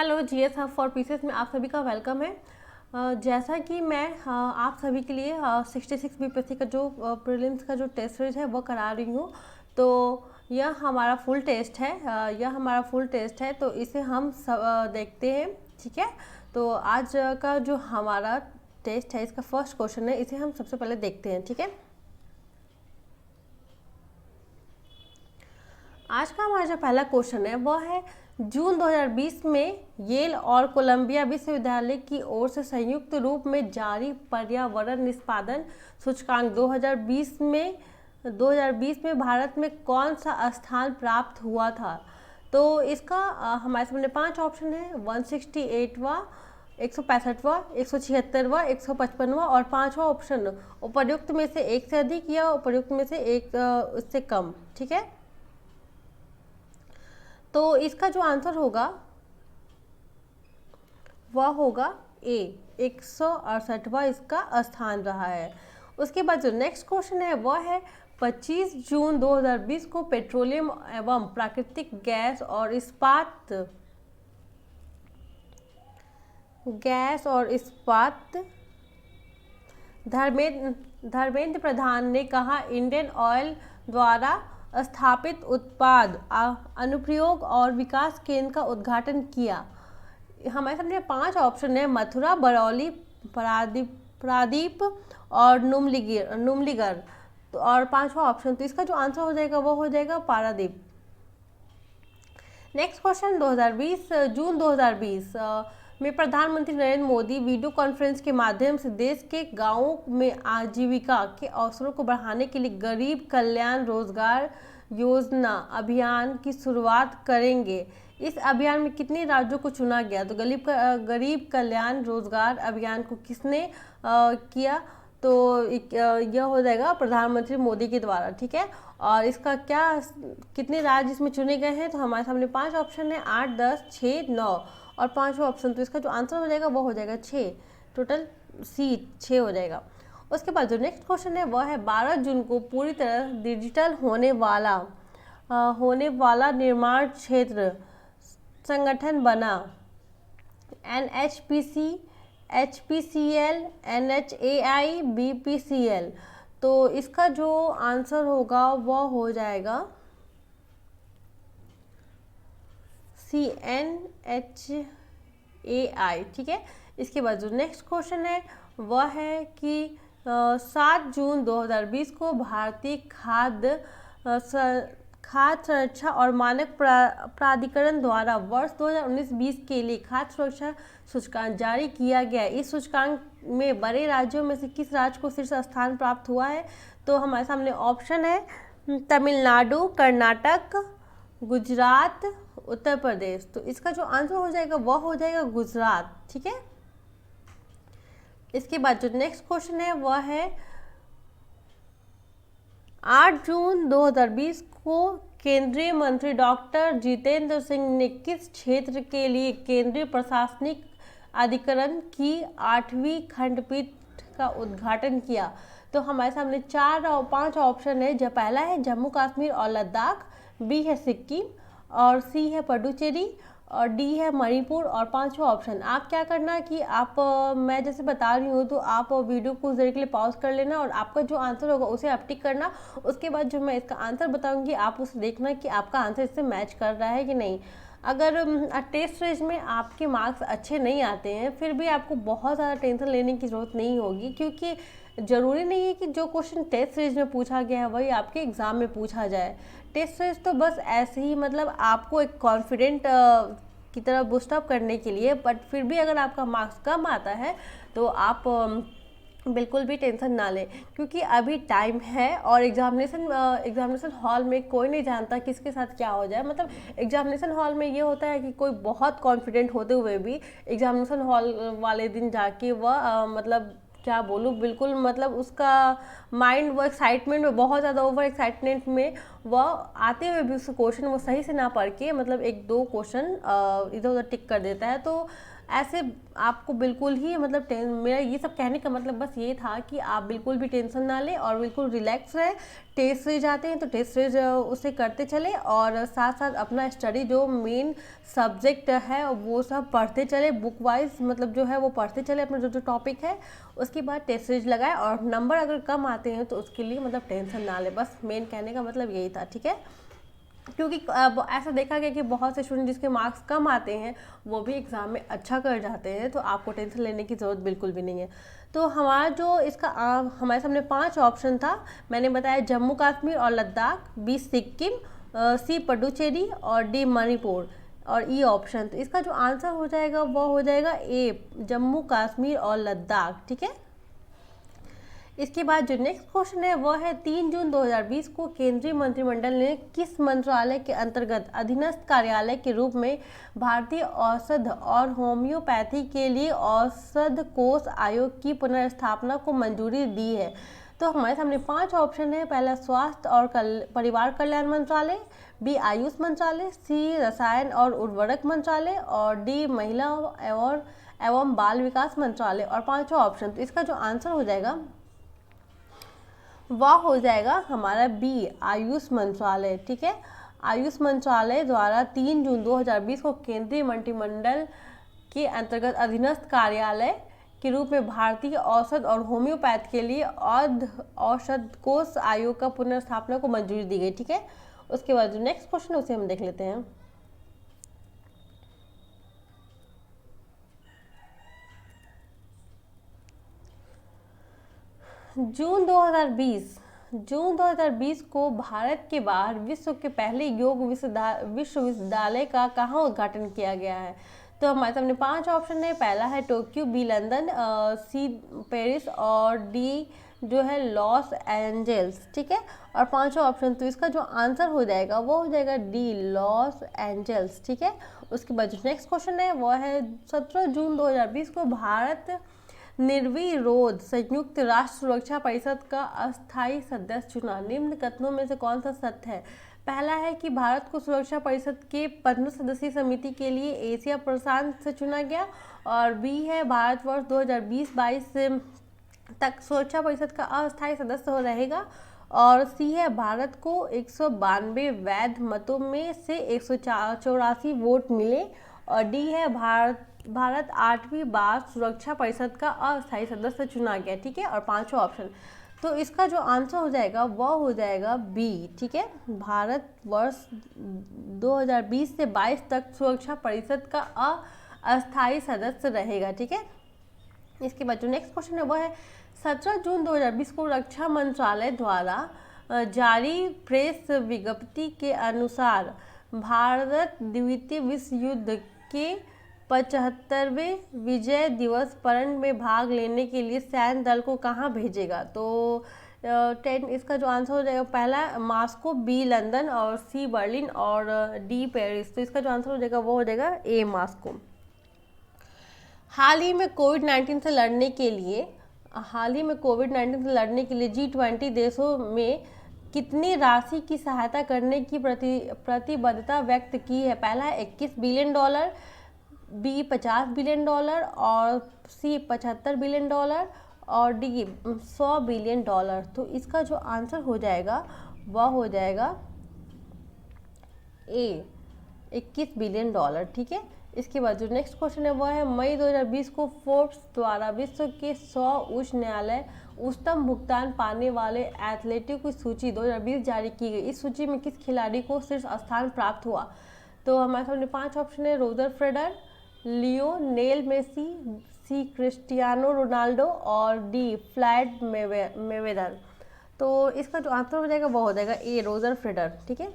Hello GS hub for pieces में आप सभी का वेलकम है। जैसा कि मैं आप सभी के लिए 66 बीपीएससी का जो प्रीलिम्स का जो टेस्ट सीरीज है वो करा रही हूँ। तो यह हमारा फुल टेस्ट है, तो इसे हम देखते हैं। ठीक है, तो आज का जो हमारा टेस्ट है इसका फर्स्ट क्वेश्चन है, इसे हम सबसे पहले देखते हैं। ठीक है, आज का हमारा जो पहला क्वेश्चन है वह है जून 2020 में येल और कोलंबिया विश्वविद्यालय की ओर से संयुक्त रूप में जारी पर्यावरण निष्पादन सूचकांक 2020 में भारत में कौन सा स्थान प्राप्त हुआ था। तो इसका हमारे सामने 5 ऑप्शन है, 168वां, 165वां, 176वां, 155वां और 5वां ऑप्शन उपर्युक्त में से एक से अधिक या उपर्युक्त में से एक इससे कम। ठीक है, तो इसका जो आंसर होगा वह होगा ए, 168वां इसका स्थान रहा है। उसके बाद जो नेक्स्ट क्वेश्चन है वह है 25 जून 2020 को पेट्रोलियम एवं प्राकृतिक गैस और इस्पात धर्मेंद्र प्रधान ने कहा इंडियन ऑयल द्वारा स्थापित उत्पाद अनुप्रयोग और विकास केंद्र का उद्घाटन किया। हमारे सामने 5 ऑप्शन है, मथुरा, बरौली, प्रादीप और नुमलीगढ़। तो और 5वां ऑप्शन, तो इसका जो आंसर हो जाएगा वो हो जाएगा पारादीप। नेक्स्ट क्वेश्चन, जून 2020 में प्रधानमंत्री नरेंद्र मोदी वीडियो कॉन्फ्रेंस के माध्यम से देश के गांवों में आजीविका के अवसरों को बढ़ाने के लिए गरीब कल्याण रोजगार योजना अभियान की शुरुआत करेंगे। इस अभियान में कितने राज्यों को चुना गया? तो गरीब कल्याण रोजगार अभियान को किसने किया? तो यह हो जाएगा प्रधानमंत्री मोदी के द्वारा। ठीक है, और इसका कितने राज्य इसमें चुने गए हैं? तो हमारे सामने 5 ऑप्शन है, 8, 10, 6, 9 और 5वां ऑप्शन, तो इसका जो आंसर हो जाएगा वो हो जाएगा 6, टोटल सी 6 हो जाएगा। उसके बाद जो नेक्स्ट क्वेश्चन है वह है 12 जून को पूरी तरह डिजिटल होने वाला निर्माण क्षेत्र संगठन बना NHPC, HPCL, NHAI, BPCL। तो इसका जो आंसर होगा वह हो जाएगा CNHAI। ठीक है, इसके बाद जो नेक्स्ट क्वेश्चन है वह है कि 7 जून 2020 को भारतीय खाद्य सुरक्षा और मानक प्राधिकरण द्वारा वर्ष 2019-20 के लिए खाद्य सुरक्षा सूचकांक जारी किया गया। इस सूचकांक में बड़े राज्यों में से किस राज्य को शीर्ष स्थान प्राप्त हुआ है? तो हमारे सामने ऑप्शन है तमिलनाडु, कर्नाटक, गुजरात, उत्तर प्रदेश। तो इसका जो आंसर हो जाएगा वह हो जाएगा गुजरात। ठीक है, इसके बाद जो नेक्स्ट क्वेश्चन है वह है 8 जून 2020 को केंद्रीय मंत्री डॉक्टर जितेंद्र सिंह ने किस क्षेत्र के लिए केंद्रीय प्रशासनिक अधिकरण की 8वीं खंडपीठ का उद्घाटन किया? तो हमारे सामने 4 और 5 ऑप्शन है, जो पहला है जम्मू कश्मीर और लद्दाख, बी है सिक्किम और सी है पुडुचेरी और डी है मणिपुर और 5वां ऑप्शन। आप क्या करना कि आप मैं जैसे बता रही हूँ तो आप वीडियो को कुछ देर के लिए पॉज कर लेना और आपका जो आंसर होगा उसे आप टिक करना। उसके बाद जो मैं इसका आंसर बताऊंगी आप उसे देखना कि आपका आंसर इससे मैच कर रहा है कि नहीं। अगर टेस्ट सीरीज में आपके मार्क्स अच्छे नहीं आते हैं फिर भी आपको बहुत ज़्यादा टेंशन लेने की ज़रूरत नहीं होगी, क्योंकि ज़रूरी नहीं है कि जो क्वेश्चन टेस्ट सीरीज में पूछा गया है वही आपके एग्ज़ाम में पूछा जाए। टेस्ट सीरीज तो बस ऐसे ही मतलब आपको एक कॉन्फिडेंट की तरह बूस्टअप करने के लिए, बट फिर भी अगर आपका मार्क्स कम आता है तो आप बिल्कुल भी टेंशन ना लें, क्योंकि अभी टाइम है और एग्जामिनेशन हॉल में कोई नहीं जानता किसके साथ क्या हो जाए। मतलब एग्जामिनेशन हॉल में ये होता है कि कोई बहुत कॉन्फिडेंट होते हुए भी एग्जामिनेशन हॉल वाले दिन जाके वह मतलब क्या बोलूँ, बिल्कुल मतलब उसका माइंड वो एक्साइटमेंट में, बहुत ज़्यादा ओवर एक्साइटमेंट में वह आते हुए भी उस क्वेश्चन वो सही से ना पढ़ के मतलब 1-2 क्वेश्चन इधर उधर टिक कर देता है। तो ऐसे आपको बिल्कुल ही मतलब मेरा ये सब कहने का मतलब बस ये था कि आप बिल्कुल भी टेंशन ना लें और बिल्कुल रिलैक्स रहें। टेस्ट सीरीज आते हैं तो टेस्ट सीरीज उसे करते चले और साथ साथ अपना स्टडी जो मेन सब्जेक्ट है वो सब पढ़ते चले, बुक वाइज मतलब जो है वो पढ़ते चले अपना जो जो टॉपिक है। उसके बाद टेस्ट सीरीज लगाए और नंबर अगर कम आते हैं तो उसके लिए मतलब टेंशन ना ले, बस मेन कहने का मतलब यही था, ठीक है। क्योंकि ऐसा देखा गया कि बहुत से स्टूडेंट जिसके मार्क्स कम आते हैं वो भी एग्ज़ाम में अच्छा कर जाते हैं, तो आपको टेंशन लेने की ज़रूरत बिल्कुल भी नहीं है। तो हमारा जो इसका हमारे सामने 5 ऑप्शन था, मैंने बताया जम्मू कश्मीर और लद्दाख, बी सिक्किम, सी पुडुचेरी और डी मणिपुर और ई ऑप्शन। तो इसका जो आंसर हो जाएगा वो हो जाएगा ए, जम्मू कश्मीर और लद्दाख, ठीक है। इसके बाद जो नेक्स्ट क्वेश्चन है वह है 3 जून 2020 को केंद्रीय मंत्रिमंडल ने किस मंत्रालय के अंतर्गत अधीनस्थ कार्यालय के रूप में भारतीय औषध और होम्योपैथी के लिए औषध कोष आयोग की पुनर्स्थापना को मंजूरी दी है। तो हमारे सामने 5 ऑप्शन है। पहला स्वास्थ्य और परिवार कल्याण मंत्रालय, बी आयुष मंत्रालय, सी रसायन और उर्वरक मंत्रालय और डी महिला एवं बाल विकास मंत्रालय और 5वां ऑप्शन। तो इसका जो आंसर हो जाएगा वह हो जाएगा हमारा बी, आयुष मंत्रालय, ठीक है। आयुष मंत्रालय द्वारा 3 जून 2020 को केंद्रीय मंत्रिमंडल के अंतर्गत अधीनस्थ कार्यालय के रूप में भारतीय औषध और होम्योपैथ के लिए औषध कोष आयोग का पुनर्स्थापना को मंजूरी दी गई, ठीक है। उसके बाद जो नेक्स्ट क्वेश्चन है उसे हम देख लेते हैं। जून 2020 को भारत के बाहर विश्व के पहले योग विश्वविद्यालय का कहाँ उद्घाटन किया गया है। तो हमारे सामने 5 ऑप्शन है। पहला है Tokyo, B London, C Paris और डी जो है लॉस एंजल्स, ठीक है। और 5वां ऑप्शन, तो इसका जो आंसर हो जाएगा वो हो जाएगा डी, लॉस एंजल्स, ठीक है। उसके बाद जो नेक्स्ट क्वेश्चन है वह है 17 जून 2020 को भारत निर्विरोध संयुक्त राष्ट्र सुरक्षा परिषद का अस्थायी सदस्य चुना। निम्न कथनों में से कौन सा सत्य है। पहला है कि भारत को सुरक्षा परिषद के 15 सदस्यीय समिति के लिए एशिया प्रशांत से चुना गया और बी है भारतवर्ष 2020-22 तक सुरक्षा परिषद का अस्थायी सदस्य रहेगा और सी है भारत को 192 वैध मतों में से 184 वोट मिले और डी है भारत 8वीं बार सुरक्षा परिषद का अस्थायी सदस्य चुना गया, ठीक है। और 5वां ऑप्शन, तो इसका जो आंसर हो जाएगा वह हो जाएगा बी, ठीक है। भारत वर्ष 2020 से 22 तक सुरक्षा परिषद का अस्थायी सदस्य रहेगा, ठीक है। इसके बाद जो नेक्स्ट क्वेश्चन है वह है 17 जून 2020 को रक्षा मंत्रालय द्वारा जारी प्रेस विज्ञप्ति के अनुसार भारत द्वितीय विश्व युद्ध के 75वें विजय दिवस परेड में भाग लेने के लिए सैन्य दल को कहाँ भेजेगा। तो 10 इसका जो आंसर हो जाएगा, पहला मॉस्को, बी लंदन और सी बर्लिन और डी पेरिस। तो इसका जो आंसर हो जाएगा वो हो जाएगा ए, मॉस्को। हाल ही में कोविड-19 से लड़ने के लिए G20 देशों में कितनी राशि की सहायता करने की प्रतिबद्धता व्यक्त की है। पहला है 21 billion dollar, B 50 billion dollar और सी 75 बिलियन डॉलर और डी 100 बिलियन डॉलर। तो इसका जो आंसर हो जाएगा वह हो जाएगा ए, 21 बिलियन डॉलर, ठीक है। इसके बाद जो नेक्स्ट क्वेश्चन है वह है मई 2020 को फोर्ब्स द्वारा विश्व के 100 उच्चतम भुगतान पाने वाले एथलीटों की सूची 2020 जारी की गई। इस सूची में किस खिलाड़ी को शीर्ष स्थान प्राप्त हुआ। तो हमारे सामने 5 ऑप्शन है। रोजर फेडरर, लियोनेल मेसी, सी क्रिस्टियानो रोनाल्डो और डी फ्लॉयड मेवेदर। तो इसका जो आंसर हो जाएगा वो हो जाएगा ए, रोजर फेडरर, ठीक है।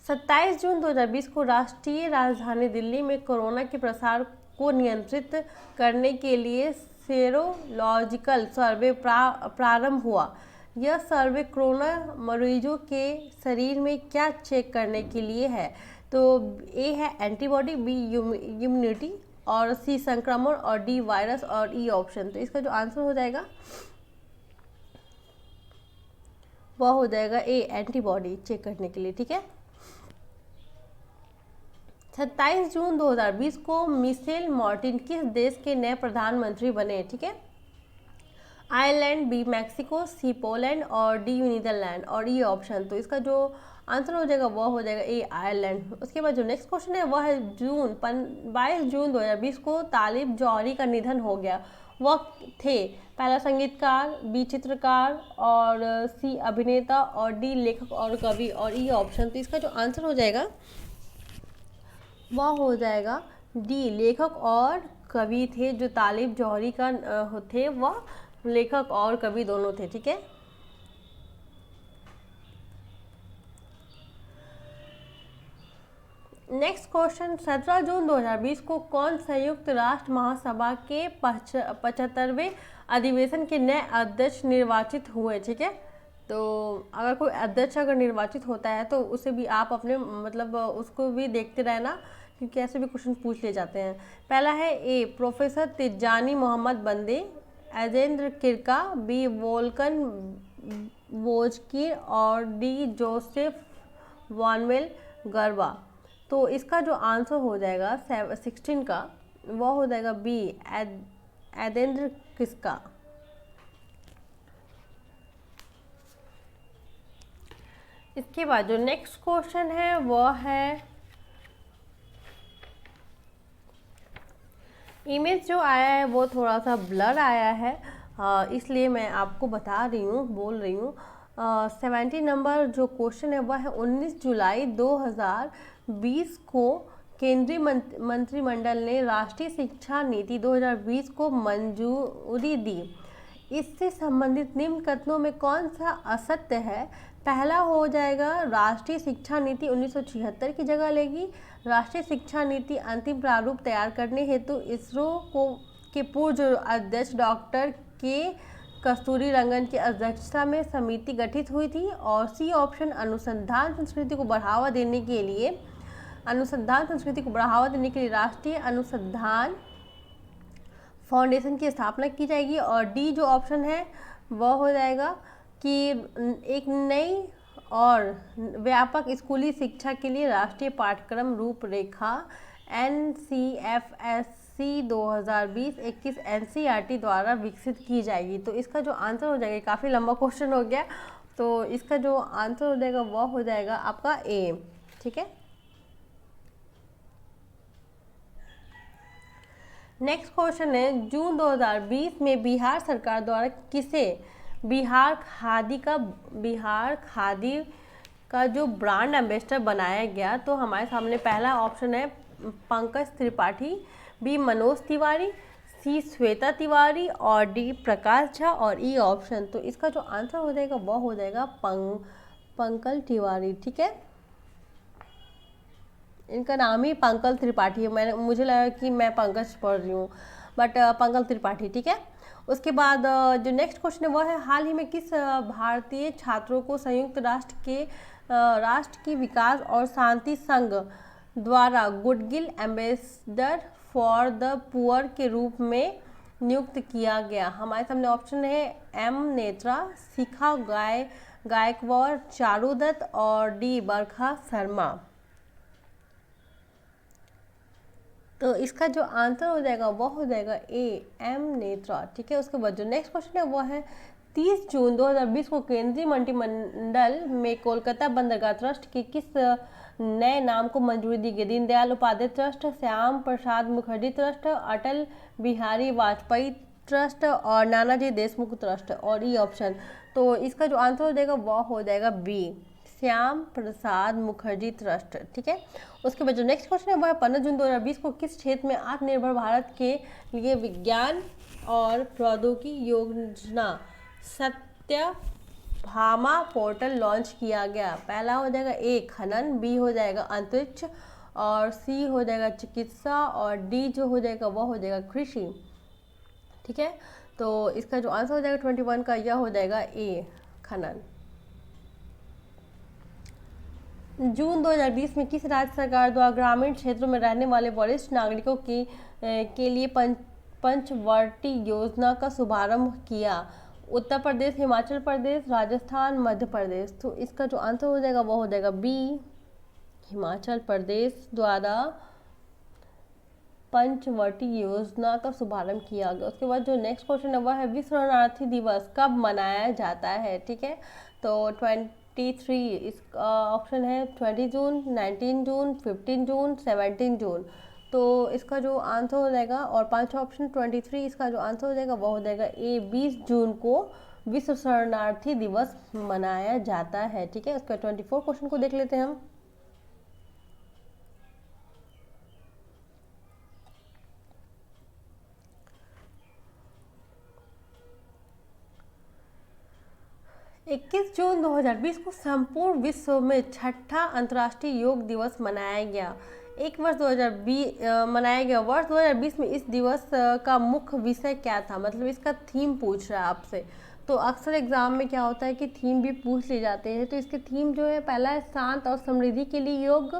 27 जून 2020 को राष्ट्रीय राजधानी दिल्ली में कोरोना के प्रसार को नियंत्रित करने के लिए सेरोलॉजिकल सर्वे प्रारंभ हुआ। यह सर्वे कोरोना मरीजों के शरीर में क्या चेक करने के लिए है। तो ए है एंटीबॉडी, बी इम्यूनिटी और सी संक्रमण और डी वायरस और ई ऑप्शन। तो इसका जो आंसर हो जाएगा वह हो जाएगा ए, एंटीबॉडी चेक करने के लिए, ठीक है। 27 जून 2020 को मिशेल मार्टिन किस देश के नए प्रधानमंत्री बने? ठीक है, आयरलैंड, बी मैक्सिको, सी पोलैंड और डी नीदरलैंड और ये ऑप्शन। तो इसका जो आंसर हो जाएगा वो हो जाएगा ए आयरलैंड। उसके बाद जो नेक्स्ट क्वेश्चन है वह है 22 जून 2020 को तालिब जौहरी का निधन हो गया। वह थे पहला संगीतकार, बी चित्रकार और सी अभिनेता और डी लेखक और कवि और ये ऑप्शन। तो इसका जो आंसर हो जाएगा वह हो जाएगा डी लेखक और कवि थे। जो तालिब जौहरी का थे वह लेखक और कवि दोनों थे। ठीक है, नेक्स्ट क्वेश्चन 17 जून 2020 को कौन संयुक्त राष्ट्र महासभा के 75वें अधिवेशन के नए अध्यक्ष निर्वाचित हुए? ठीक है, तो अगर कोई अध्यक्ष अगर निर्वाचित होता है तो उसे भी आप अपने मतलब उसको भी देखते रहना, क्योंकि ऐसे भी क्वेश्चन पूछ ले जाते हैं। पहला है ए प्रोफेसर तिजानी मोहम्मद बंदे, अजेंद्र किरका, बी वोल्कन वोजकीर और डी जोसेफ वानवेल गरबा। तो इसका जो आंसर हो जाएगा 16 का वो हो जाएगा बी अजेंद्र किसका। इसके बाद जो नेक्स्ट क्वेश्चन है वो है, इमेज जो आया है वो थोड़ा सा ब्लर आया है, इसलिए मैं आपको बता रही हूँ, बोल रही हूँ। 70 नंबर जो क्वेश्चन है वह है 19 जुलाई 2020 को केंद्रीय मंत्रिमंडल ने राष्ट्रीय शिक्षा नीति 2020 को मंजूरी दी। इससे संबंधित निम्न कथनों में कौन सा असत्य है? पहला हो जाएगा राष्ट्रीय शिक्षा नीति 1976 की जगह लेगी। राष्ट्रीय शिक्षा नीति अंतिम प्रारूप तैयार करने हेतु इसरो के पूर्व अध्यक्ष डॉक्टर के कस्तूरी रंगन की अध्यक्षता में समिति गठित हुई थी। और सी ऑप्शन अनुसंधान संस्कृति को बढ़ावा देने के लिए राष्ट्रीय अनुसंधान फाउंडेशन की स्थापना की जाएगी। और डी जो ऑप्शन है वह हो जाएगा कि एक नई और व्यापक स्कूली शिक्षा के लिए राष्ट्रीय पाठ्यक्रम रूपरेखा NCFSC 2020-21 NCERT द्वारा विकसित की जाएगी। तो इसका जो आंसर हो जाएगा, काफ़ी लंबा क्वेश्चन हो गया, तो इसका जो आंसर हो जाएगा वह हो जाएगा आपका ए। ठीक है, नेक्स्ट क्वेश्चन है जून 2020 में बिहार सरकार द्वारा किसे बिहार खादी का जो ब्रांड एम्बेसडर बनाया गया? तो हमारे सामने पहला ऑप्शन है पंकज त्रिपाठी, बी मनोज तिवारी, सी श्वेता तिवारी और डी प्रकाश झा और ई ऑप्शन। तो इसका जो आंसर हो जाएगा वो हो जाएगा पंकज तिवारी। ठीक है, इनका नाम ही पंकज त्रिपाठी है, मुझे लगा कि मैं पंकज पढ़ रही हूँ, बट पंकज त्रिपाठी। ठीक है, उसके बाद जो नेक्स्ट क्वेश्चन है वो है हाल ही में किस भारतीय छात्रों को संयुक्त राष्ट्र की विकास और शांति संघ द्वारा goodwill ambassador for the poor के रूप में नियुक्त किया गया? हमारे सामने ऑप्शन है एम नेत्रा, शिखा गायकवाड़, चारू दत्त और डी बरखा शर्मा। तो इसका जो आंसर हो जाएगा वो हो जाएगा ए एम नेत्रा। ठीक है, उसके बाद जो नेक्स्ट क्वेश्चन है वो है 30 जून 2020 को केंद्रीय मंत्रिमंडल में कोलकाता बंदरगाह ट्रस्ट के किस नए नाम को मंजूरी दी गई? Deendayal Upadhyay trust, Shyam Prasad Mukherjee trust, Atal Bihari Vajpayee trust और नानाजी देशमुख ट्रस्ट और ई ऑप्शन। तो इसका जो आंसर हो जाएगा वो हो जाएगा बी श्याम प्रसाद मुखर्जी ट्रस्ट। ठीक है, उसके बाद जो नेक्स्ट क्वेश्चन है वह 15 जून 2020 को किस क्षेत्र में आत्मनिर्भर भारत के लिए विज्ञान और प्रौद्योगिकी योजना सत्यभामा पोर्टल लॉन्च किया गया? पहला हो जाएगा ए खनन, बी हो जाएगा अंतरिक्ष और सी हो जाएगा चिकित्सा और डी जो हो जाएगा वह हो जाएगा कृषि। ठीक है, तो इसका जो आंसर हो जाएगा 21 का यह हो जाएगा ए खनन। जून 2020 में किस राज्य सरकार द्वारा ग्रामीण क्षेत्रों में रहने वाले वरिष्ठ नागरिकों के लिए पंचवर्ती योजना का शुभारंभ किया? उत्तर प्रदेश, हिमाचल प्रदेश, राजस्थान, मध्य प्रदेश। तो इसका जो आंसर हो जाएगा वो हो जाएगा बी हिमाचल प्रदेश द्वारा पंचवटी योजना का शुभारंभ किया गया। उसके बाद जो नेक्स्ट क्वेश्चन है वह है विश्व शरणार्थी दिवस कब मनाया जाता है, ठीक है। तो 23 इसका ऑप्शन है 20 जून, 19 जून, 15 जून, 17 जून। तो इसका जो आंसर हो जाएगा, और पांचवा ऑप्शन 23, इसका जो आंसर हो जाएगा वो हो जाएगा ए, 20 जून को विश्व शरणार्थी दिवस मनाया जाता है, ठीक है। उसका 24 क्वेश्चन को देख लेते हैं हम। इक्कीस जून 2020 को संपूर्ण विश्व में छठा अंतर्राष्ट्रीय योग दिवस मनाया गया। एक वर्ष 2020 मनाया गया। वर्ष 2020 में इस दिवस का मुख्य विषय क्या था, मतलब इसका थीम पूछ रहा है आपसे। तो अक्सर एग्जाम में क्या होता है कि थीम भी पूछ ले जाते हैं। तो इसके थीम जो है, पहला है शांत और समृद्धि के लिए योग,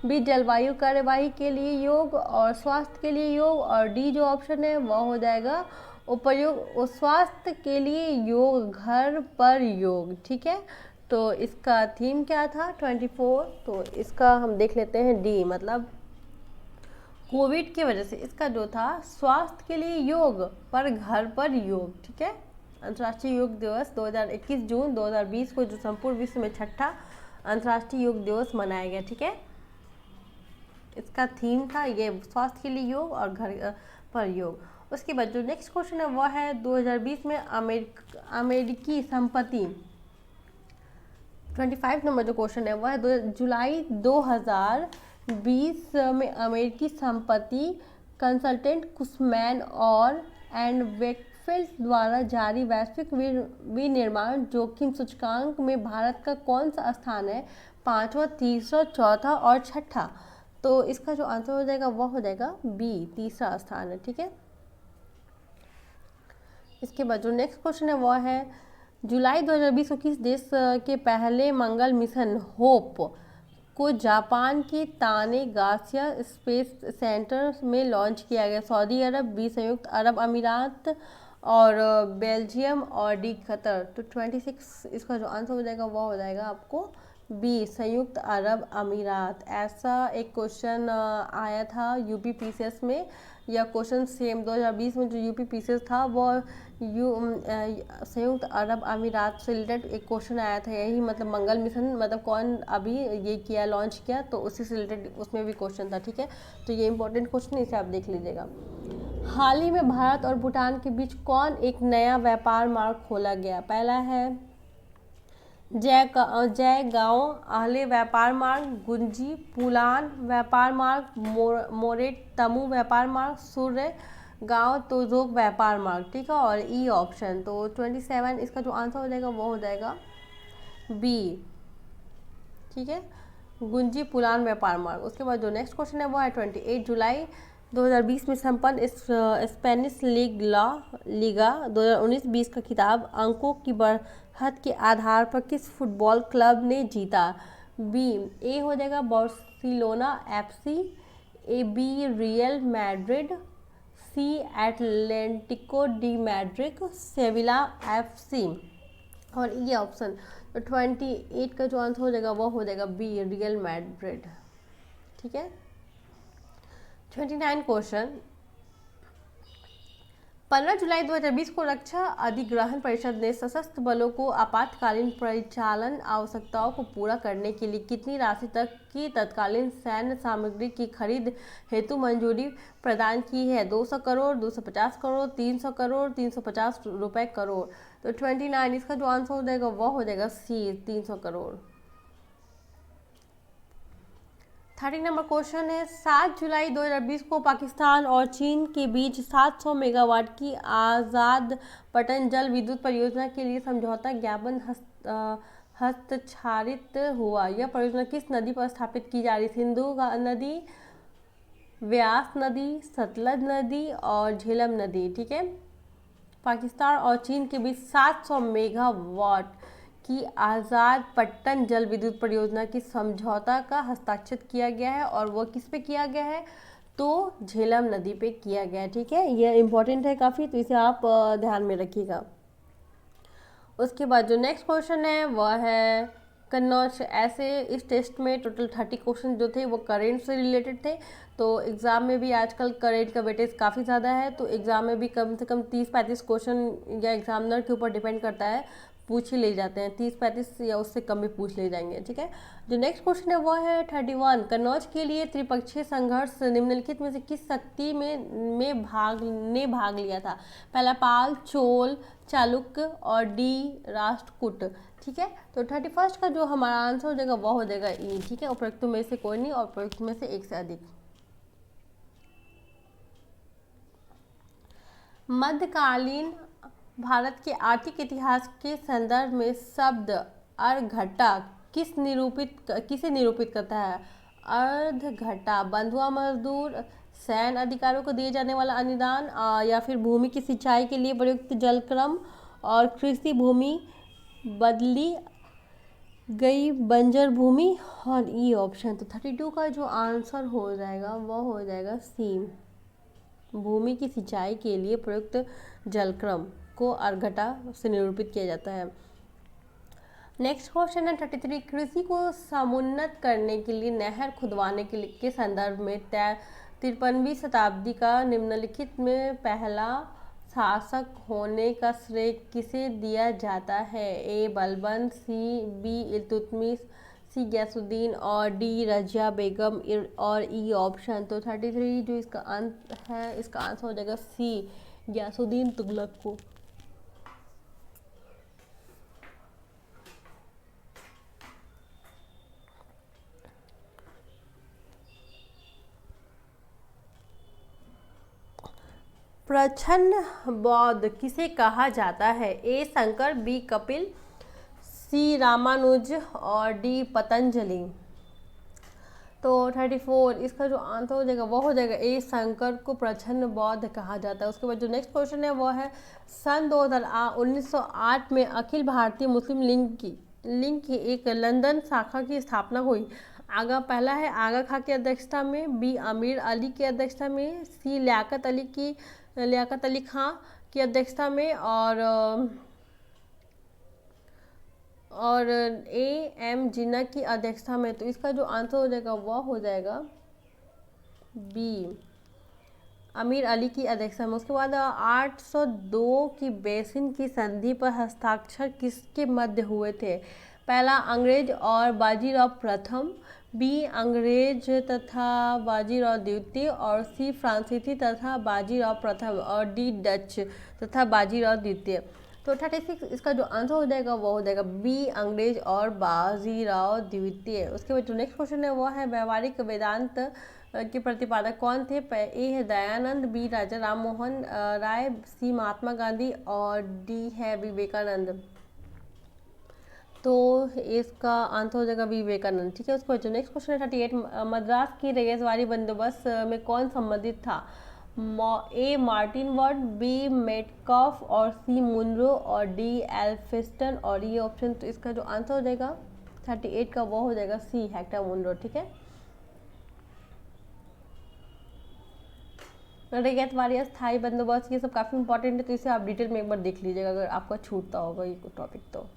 बी जलवायु कार्यवाही के लिए योग और स्वास्थ्य के लिए योग, और डी जो ऑप्शन है वह हो जाएगा उपयोग स्वास्थ्य के लिए योग, घर पर योग, ठीक है। तो इसका थीम क्या था 24, तो इसका हम देख लेते हैं डी, मतलब कोविड की वजह से इसका जो था स्वास्थ्य के लिए योग पर घर पर योग, ठीक है। अंतर्राष्ट्रीय योग दिवस 21 जून 2020 को जो संपूर्ण विश्व में छठा अंतर्राष्ट्रीय योग दिवस मनाया गया, ठीक है। इसका थीम था ये स्वास्थ्य के लिए योग और घर पर योग। उसके बाद जो नेक्स्ट क्वेश्चन है वह है 2020 में अमेरिकी संपत्ति, 25 नंबर जो क्वेश्चन है वह है जुलाई 2020 में अमेरिकी संपत्ति कंसल्टेंट कुशमैन और एंड वेकफील्ड द्वारा जारी वैश्विक विनिर्माण जोखिम सूचकांक में भारत का कौन सा स्थान है, पांचवा, तीसरा, चौथा और छठा। तो इसका जो आंसर हो जाएगा वह हो जाएगा बी, तीसरा स्थान है, ठीक है। इसके बाद जो नेक्स्ट क्वेश्चन है वह है जुलाई 2020 को किस देश के पहले मंगल मिशन होप को जापान के तानेगाशिया स्पेस सेंटर में लॉन्च किया गया, सऊदी अरब, बी संयुक्त अरब अमीरात और बेल्जियम और डी कतर। तो 26 इसका जो आंसर हो जाएगा वह हो जाएगा आपको बी, संयुक्त अरब अमीरात। ऐसा एक क्वेश्चन आया था यूपी पीसीएस में, या क्वेश्चन सेम 2020 में जो यूपी पीसीएस था वो संयुक्त अरब अमीरात से रिलेटेड एक क्वेश्चन आया था, यही मतलब मंगल मिशन मतलब कौन अभी ये किया, लॉन्च किया, तो उसी से रिलेटेड उसमें भी क्वेश्चन था, ठीक है। तो ये इंपॉर्टेंट क्वेश्चन है, इसे आप देख लीजिएगा। हाल ही में भारत और भूटान के बीच कौन एक नया व्यापार मार्ग खोला गया, पहला है जय गांव आहले व्यापार मार्ग, गुंजी पुलान व्यापार मार्ग, मोरेट तमू व्यापार मार्ग, सूर्य गांव तोजोक व्यापार मार्ग, ठीक है। और ई ऑप्शन, तो 27 इसका जो आंसर हो जाएगा वो हो जाएगा बी, ठीक है, गुंजी पुलान व्यापार मार्ग। उसके बाद जो नेक्स्ट क्वेश्चन है वो है 28 जुलाई 2020 में संपन्न स्पेनिश लीगा 2019-20 का खिताब अंकों की बढ़त के आधार पर किस फुटबॉल क्लब ने जीता, बी ए हो जाएगा Barcelona FC, A B Real Madrid, C Atletico de Madrid, Sevilla FC, और ये ऑप्शन तो 28 का जो आंसर हो जाएगा वो हो जाएगा बी, रियल मैड्रिड, ठीक है। 29 क्वेश्चन, 15 जुलाई 2020 को रक्षा अधिग्रहण परिषद ने सशस्त्र बलों को आपातकालीन परिचालन आवश्यकताओं को पूरा करने के लिए कितनी राशि तक की तत्कालीन सैन्य सामग्री की खरीद हेतु मंजूरी प्रदान की है, 200 करोड़, 250 करोड़, 300 करोड़, 350 रुपए करोड़। तो 29 इसका जो आंसर हो जाएगा वह हो जाएगा सी, 300 करोड़। 30 नंबर क्वेश्चन है 7 जुलाई 2020 को पाकिस्तान और चीन के बीच 700 मेगावाट की आज़ाद पटन जल विद्युत परियोजना के लिए समझौता ज्ञापन हस्ताक्षरित हुआ। यह परियोजना किस नदी पर स्थापित की जा रही है, सिंधु नदी, व्यास नदी, सतलज नदी और झेलम नदी, ठीक है। पाकिस्तान और चीन के बीच 700 मेगावाट की आज़ाद पट्टन जल विद्युत परियोजना की समझौता का हस्ताक्षर किया गया है, और वो किस पे किया गया है, तो झेलम नदी पे किया गया है, ठीक है। ये इंपॉर्टेंट है काफ़ी, तो इसे आप ध्यान में रखिएगा। उसके बाद जो नेक्स्ट क्वेश्चन है वह है कन्नौज। ऐसे इस टेस्ट में टोटल 30 क्वेश्चन जो थे वो करेंट से रिलेटेड थे। तो एग्ज़ाम में भी आजकल करेंट का वेटेज काफ़ी ज़्यादा है, तो एग्ज़ाम में भी कम से कम 30-35 क्वेश्चन या एग्जामिनर के ऊपर डिपेंड करता है, पूछ ही ले जाते हैं। 30-35 या उससे कम भी पूछ ले जाएंगे, ठीक है। जो नेक्स्ट क्वेश्चन है वो है 31। कन्नौज के लिए त्रिपक्षीय संघर्ष निम्नलिखित में से किस शक्ति में भाग लिया था? पहला पाल, चोल, चालुक्य और डी राष्ट्रकूट, ठीक है। तो 31 का जो हमारा आंसर हो जाएगा वो हो जाएगा ई, ठीक है। उपरोक्त में से कोई नहीं और उपरोक्त में से एक से अधिक। मध्यकालीन भारत के आर्थिक इतिहास के संदर्भ में शब्द अर्घटा किसे निरूपित करता है? अर्धघटा बंधुआ मजदूर, सैन्य अधिकारियों को दिए जाने वाला अनुदान, या फिर भूमि की सिंचाई के लिए प्रयुक्त जलक्रम, और कृषि भूमि बदली गई बंजर भूमि, और ई ऑप्शन। तो 32 का जो आंसर हो जाएगा वो हो जाएगा सी, भूमि की सिंचाई के लिए प्रयुक्त जलक्रम को अर्घटा से निरूपित किया जाता है। नेक्स्ट क्वेश्चन है 33। कृषि को समुन्नत करने के लिए नहर खुदवाने के संदर्भ में 53वीं शताब्दी का निम्नलिखित में पहला शासक होने का श्रेय किसे दिया जाता है? ए बलबन, सी बी इल्तुतमिश, सी गयासुद्दीन और डी रजिया बेगम और ई ऑप्शन। तो 33 जो इसका अंत है, इसका आंसर हो जाएगा सी, गयासुद्दीन तुगलक को। प्रछन्न बौद्ध किसे कहा जाता है? ए शंकर, बी कपिल, सी रामानुज और डी पतंजलि। तो 34 इसका जो आंसर हो जाएगा वो हो जाएगा ए शंकर को प्रछन्न बौद्ध कहा जाता है। उसके बाद जो नेक्स्ट क्वेश्चन है वो है सन 1908 में अखिल भारतीय मुस्लिम लीग की एक लंदन शाखा की स्थापना हुई। पहला है आगा खां की अध्यक्षता में, बी आमिर अली की अध्यक्षता में, सी लियाकत अली खां की अध्यक्षता में, और ए एम जिन्ना की अध्यक्षता में। तो इसका जो आंसर हो जाएगा वह हो जाएगा बी, आमिर अली की अध्यक्षता में। उसके बाद 802 की बेसिन की संधि पर हस्ताक्षर किसके मध्य हुए थे? पहला अंग्रेज और बाजीराव प्रथम, बी अंग्रेज तथा बाजीराव द्वितीय, और सी फ्रांसीसी तथा बाजीराव प्रथम, और डी डच तथा बाजीराव द्वितीय। तो 36 इसका जो आंसर हो जाएगा वो हो जाएगा बी अंग्रेज और बाजीराव द्वितीय। उसके बाद जो नेक्स्ट क्वेश्चन है वो है व्यवहारिक वेदांत के प्रतिपादक कौन थे? ए है दयानंद, बी राजा राम मोहन राय, सी महात्मा गांधी और डी है विवेकानंद। तो इसका आंसर हो जाएगा विवेकानंद, ठीक है। उसके बाद जो नेक्स्ट क्वेश्चन है 38। मद्रास की रेगिस्तानी बंदोबस्त में कौन संबंधित था? ए मार्टिन वर्ड, बी मेटकॉफ और सी मुनरो और डी एल्फिंस्टन और ये ऑप्शन। तो इसका जो आंसर हो जाएगा 38 का वो हो जाएगा सी, हेक्टर मुनरो, ठीक है। रैयत वारी स्थायी बंदोबस्त ये सब काफ़ी इंपॉर्टेंट है, तो इसे आप डिटेल में एक बार देख लीजिएगा अगर आपका छूटता होगा ये टॉपिक। तो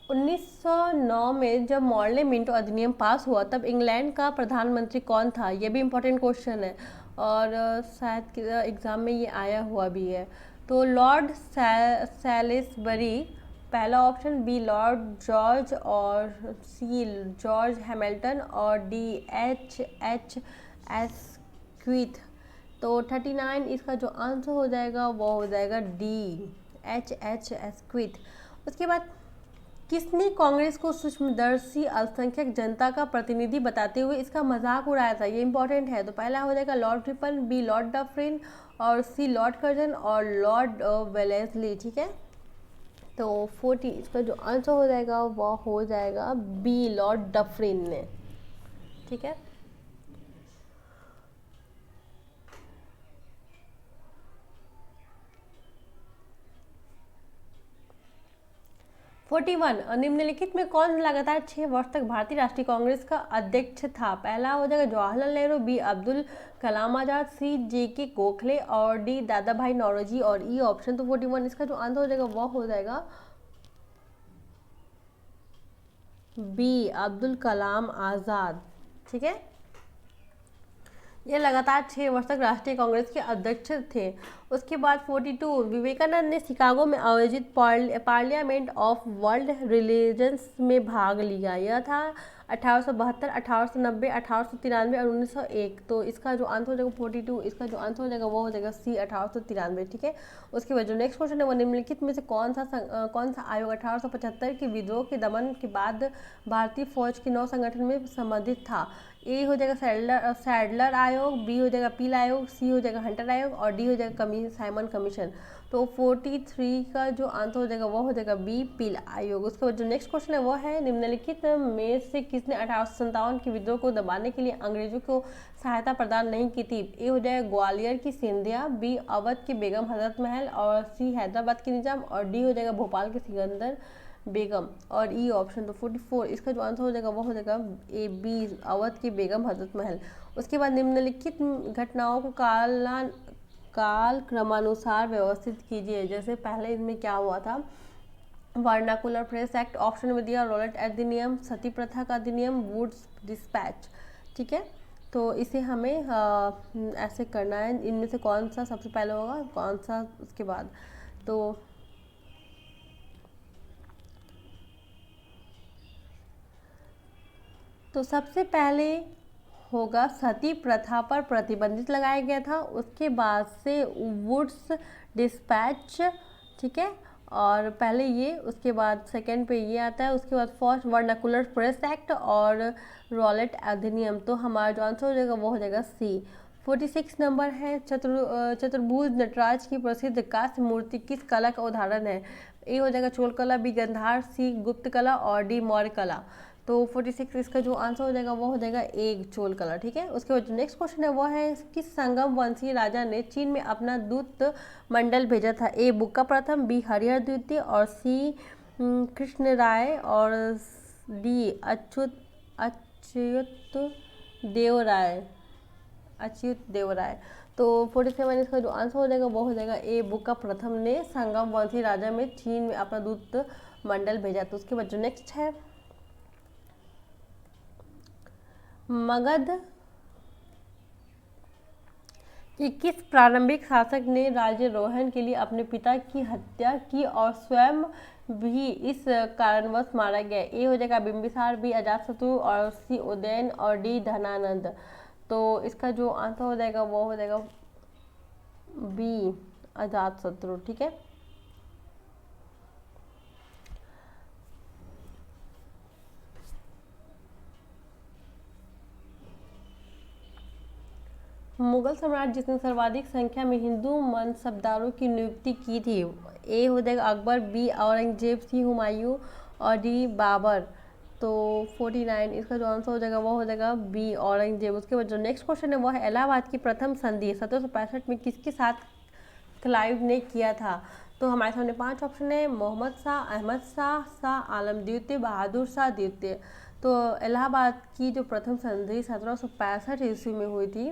1909 में जब मॉर्ले मिंटो अधिनियम पास हुआ तब इंग्लैंड का प्रधानमंत्री कौन था? ये भी इम्पोर्टेंट क्वेश्चन है और शायद एग्ज़ाम में ये आया हुआ भी है। तो लॉर्ड सैलिसबरी पहला ऑप्शन, बी लॉर्ड जॉर्ज और सी जॉर्ज हैमिल्टन और डी एच एस्क्विथ। तो 39 इसका जो आंसर हो जाएगा वो हो जाएगा डी एच एस्क्विथ। उसके बाद किसने कांग्रेस को सूक्ष्मदर्शी अल्पसंख्यक जनता का प्रतिनिधि बताते हुए इसका मजाक उड़ाया था? ये इंपॉर्टेंट है। तो पहला हो जाएगा Lord Ripon, B Lord Dufferin और सी लॉर्ड कर्जन और लॉर्ड वेलेस्ली, ठीक है। तो 40 इसका जो आंसर हो जाएगा वो हो जाएगा बी लॉर्ड डफरिन ने, ठीक है। 41 निम्नलिखित में कौन लगातार 6 वर्ष तक भारतीय राष्ट्रीय कांग्रेस का अध्यक्ष था? पहला हो जाएगा जवाहरलाल नेहरू, बी अब्दुल कलाम आजाद, सी जे.के. गोखले और डी दादा भाई नौरोजी और ई ऑप्शन। तो 41 इसका जो आंसर हो जाएगा वो हो जाएगा बी अब्दुल कलाम आजाद। ठीक है, ये लगातार 6 वर्ष तक राष्ट्रीय कांग्रेस के अध्यक्ष थे। उसके बाद 42 विवेकानंद ने शिकागो में आयोजित पार्लियामेंट ऑफ वर्ल्ड रिलीजन्स में भाग लिया। यह था 1872, 1890, 1893 और 1901। तो इसका जो आंसर हो जाएगा 42, इसका जो आंसर हो जाएगा वो हो जाएगा सी 1893। ठीक है, उसके बाद जो नेक्स्ट क्वेश्चन है वो निम्नलिखित में से कौन सा आयोग 1875 के विद्रोह के दमन के बाद भारतीय फौज के नौ संगठन में संबंधित था? ए हो जाएगा सैडलर आयोग, बी हो जाएगा पील आयोग, सी हो जाएगा हंटर आयोग और डी हो जाएगा साइमन कमीशन। तो 43 का जो आंसर हो जाएगा वो हो जाएगा बी पील आयोग। उसके बाद जो नेक्स्ट क्वेश्चन है वो है निम्नलिखित में से किसने 1857 के विद्रोह को दबाने के लिए अंग्रेजों को सहायता प्रदान नहीं की थी? ए हो जाएगा ग्वालियर की सिंधिया, बी अवध की बेगम हजरत महल और सी हैदराबाद की निजाम और डी हो जाएगा भोपाल के सिकंदर बेगम और ई ऑप्शन। तो 44 इसका जो आंसर हो जाएगा वो हो जाएगा ए बी अवध की बेगम हजरत महल। उसके बाद निम्नलिखित घटनाओं को काल क्रमानुसार व्यवस्थित कीजिए। जैसे पहले इसमें क्या हुआ था, वर्नाकुलर प्रेस एक्ट, ऑप्शन में दिया रॉलेट अधिनियम, सती प्रथा का अधिनियम, वुड्स डिस्पैच। ठीक है, तो इसे हमें ऐसे करना है, इनमें से कौन सा सबसे पहले होगा, कौन सा उसके बाद। तो सबसे पहले होगा सती प्रथा पर प्रतिबंधित लगाया गया था। उसके बाद से वुड्स डिस्पैच। ठीक है, और पहले ये, उसके बाद सेकंड पे ये आता है। उसके बाद फर्स्ट वर्नाकुलर प्रेस एक्ट और रॉलेट अधिनियम। तो हमारा जो आंसर हो जाएगा वो हो जाएगा सी। 46 नंबर है चतुर्भुज नटराज की प्रसिद्ध कांस्य मूर्ति किस कला का उदाहरण है? ए हो जाएगा चोल कला, बी गंधार, सी गुप्त कला और डी मौर्य कला। तो 46 इसका जो आंसर हो जाएगा वो हो जाएगा एक चोल कला। ठीक है, उसके बाद जो नेक्स्ट क्वेश्चन है वो है किस संगम वंशीय राजा ने चीन में अपना दूत मंडल भेजा था? ए बुक्का प्रथम, बी हरिहर द्वितीय और सी कृष्ण राय और डी अच्युत देव राय। तो 47 इसका जो आंसर हो जाएगा वो हो जाएगा ए बुक्का प्रथम ने संगम वंशीय राजा में चीन में अपना दूत मंडल भेजा। तो उसके बाद जो नेक्स्ट है मगध कि किस प्रारंभिक शासक ने राज्यारोहण के लिए अपने पिता की हत्या की और स्वयं भी इस कारणवश मारा गया? ए हो जाएगा बिंबिसार, बी अजातशत्रु और सी उदयन और डी धनानंद। तो इसका जो आंसर हो जाएगा वो हो जाएगा बी अजातशत्रु। ठीक है, मुगल सम्राट जिसने सर्वाधिक संख्या में हिंदू मनसबदारों की नियुक्ति की थी? ए हो जाएगा अकबर, बी औरंगजेब, सी हुमायूं और डी बाबर। तो 49 इसका जो आंसर हो जाएगा वो हो जाएगा बी औरंगजेब। उसके बाद जो नेक्स्ट क्वेश्चन है वो है इलाहाबाद की प्रथम संधि 1765 में किसके साथ क्लाइव ने किया था? तो हमारे सामने 5 ऑप्शन है, मोहम्मद शाह, अहमद शाह, शाह आलम द्वितीय, बहादुर शाह द्वितीय। तो इलाहाबाद की जो प्रथम संधि 1765 ईस्वी में हुई थी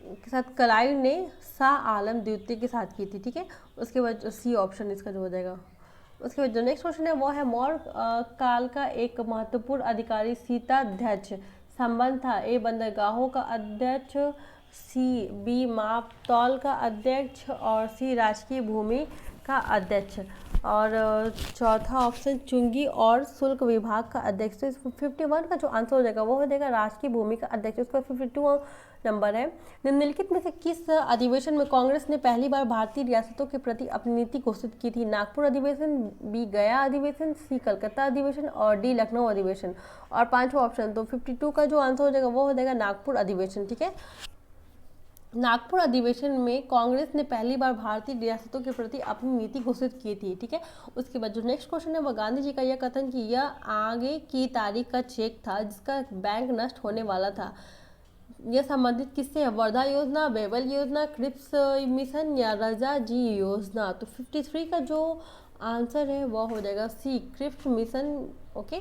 के साथ क्लाइव ने शाह आलम द्वितीय के साथ की थी। ठीक है, उसके बाद सी ऑप्शन इसका जो हो जाएगा। उसके बाद जो नेक्स्ट क्वेश्चन है वो है मौर्य काल का एक महत्वपूर्ण अधिकारी सीताध्यक्ष संबंध था? ए बंदरगाहों का अध्यक्ष, सी बी मापतौल का अध्यक्ष और सी राजकीय भूमि का अध्यक्ष और चौथा ऑप्शन चुंगी और शुल्क विभाग का अध्यक्ष। तो 51 का जो आंसर हो जाएगा वो हो जाएगा राजकीय भूमि का अध्यक्ष। उसका 52 नंबर है निम्नलिखित में से किस अधिवेशन में कांग्रेस ने पहली बार भारतीय रियासतों के प्रति अपनी नीति घोषित की थी? नागपुर अधिवेशन, बी गया अधिवेशन, सी कलकत्ता अधिवेशन और डी लखनऊ अधिवेशन और पांचवा ऑप्शन। तो 52 का जो आंसर हो जाएगा वो हो जाएगा नागपुर अधिवेशन। ठीक है, नागपुर अधिवेशन में कांग्रेस ने पहली बार भारतीय रियासतों के प्रति अपनी नीति घोषित की थी। ठीक है, उसके बाद जो नेक्स्ट क्वेश्चन है वह गांधी जी का यह कथन कि यह आगे की तारीख का चेक था जिसका बैंक नष्ट होने वाला था, यह संबंधित किससे है? वर्धा योजना, बेबल योजना, क्रिप्स मिशन या रजा जी योजना। तो 53 का जो आंसर है वह हो जाएगा सी, क्रिप्स मिशन। ओके।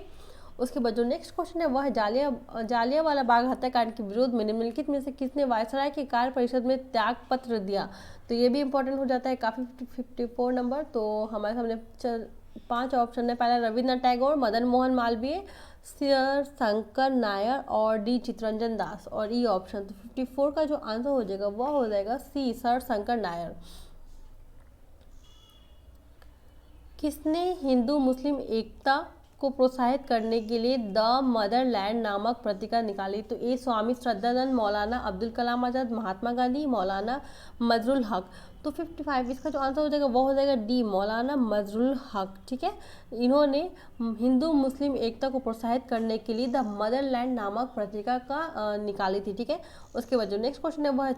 उसके बाद जो नेक्स्ट क्वेश्चन है वह है जालियांवाला बाग हत्याकांड के विरोध में निम्नलिखित में से किसने वायसराय की कार्य परिषद में त्याग पत्र दिया। तो ये भी इंपॉर्टेंट हो जाता है काफ़ी। 54 नंबर। तो हमारे सामने 5 ऑप्शन है। पहला रविन्द्रनाथ टैगोर, मदन मोहन मालवीय, सर शंकर नायर और डी चित्तरंजन दास और ई ऑप्शन। तो 54 का जो आंसर हो जाएगा वह हो जाएगा सी, सर शंकर नायर। किसने हिंदू मुस्लिम एकता को प्रोत्साहित करने के लिए द मदरलैंड नामक पत्रिका निकाली। तो ए स्वामी श्रद्धानंद, मौलाना अब्दुल कलाम आज़ाद, महात्मा गांधी, मौलाना मजरुल हक। तो 55 इसका जो आंसर हो जाएगा वो हो जाएगा डी, मौलाना मजरुल हक। ठीक है। इन्होंने हिंदू मुस्लिम एकता को प्रोत्साहित करने के लिए द मदरलैंड नामक पत्रिका का निकाली थी। ठीक है। उसके बाद जो नेक्स्ट क्वेश्चन है वह है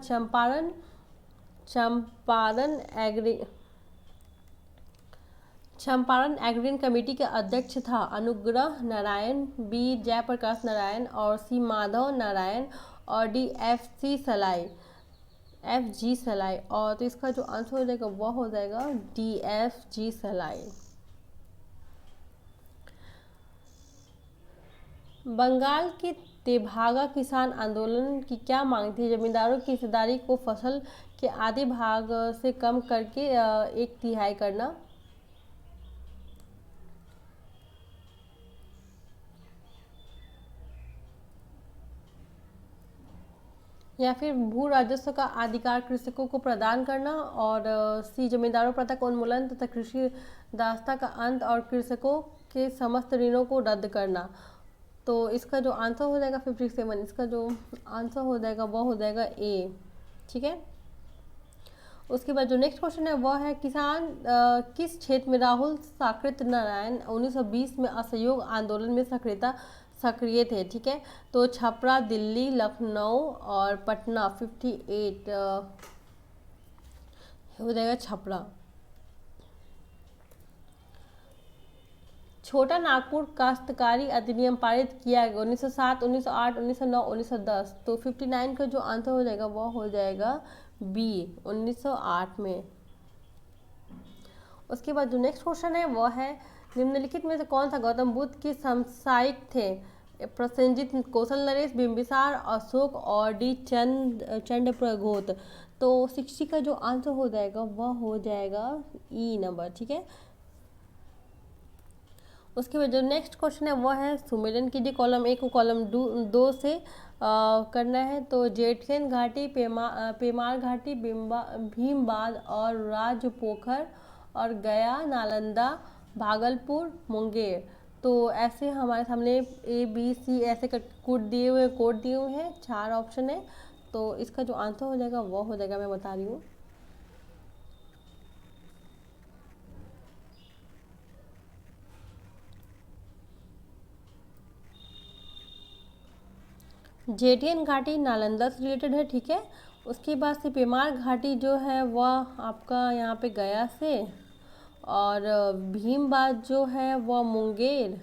चंपारण एग्रीन कमेटी के अध्यक्ष था अनुग्रह नारायण, बी जयप्रकाश नारायण और सी माधव नारायण और डी एफ जी सलाई। और तो इसका जो आंसर हो जाएगा वह हो जाएगा डी, एफ जी सलाई। बंगाल के तेभागा किसान आंदोलन की क्या मांग थी। जमींदारों की हिस्सेदारी को फसल के आधे भाग से कम करके 1/3 करना, या फिर भू राजस्व का अधिकार कृषकों को प्रदान करना, और सी जमींदारों प्रथा का उन्मूलन तथा कृषि दासता का अंत और कृषकों के समस्त ऋणों को रद्द करना। तो इसका जो आंसर हो जाएगा 57, इसका जो आंसर हो जाएगा वह हो जाएगा ए। ठीक है। उसके बाद जो नेक्स्ट क्वेश्चन है वह है किस क्षेत्र में राहुल साकृत नारायण 1920 में असहयोग आंदोलन में सक्रिय थे। ठीक है। तो छपरा, दिल्ली, लखनऊ और पटना। 58 हो जाएगा छपरा। छोटा नागपुर काश्तकारी अधिनियम पारित किया गया 1907, 1908, 1909, 1910। तो 59 का जो आंसर हो जाएगा वह हो जाएगा बी, 1908 में। उसके बाद जो नेक्स्ट क्वेश्चन है वह है निम्नलिखित में से कौन सा गौतम बुद्ध के समसामयिक थे। प्रसेनजित, कौशल नरेश, बिंबिसार, अशोक और डी चंड प्रघोत। तो 60 का जो आंसर हो जाएगा वह हो जाएगा ई नंबर। ठीक है। उसके बाद जो नेक्स्ट क्वेश्चन है वह है सुमेरन कीजिए। कॉलम 1 को कॉलम 2 से करना है। तो जेठियन घाटी, पेमार घाटी, भीमबाद और राजपोखर और गया, नालंदा, भागलपुर, मुंगेर। तो ऐसे हमारे सामने ए बी सी ऐसे कोड दिए हुए हैं। 4 ऑप्शन है। तो इसका जो आंसर हो जाएगा वो हो जाएगा, मैं बता रही हूँ, जेठियन घाटी नालंदा से रिलेटेड है। ठीक है। उसके बाद से पेमार घाटी जो है वह आपका यहाँ पे गया से, और भीमबाद जो है वह मुंगेर,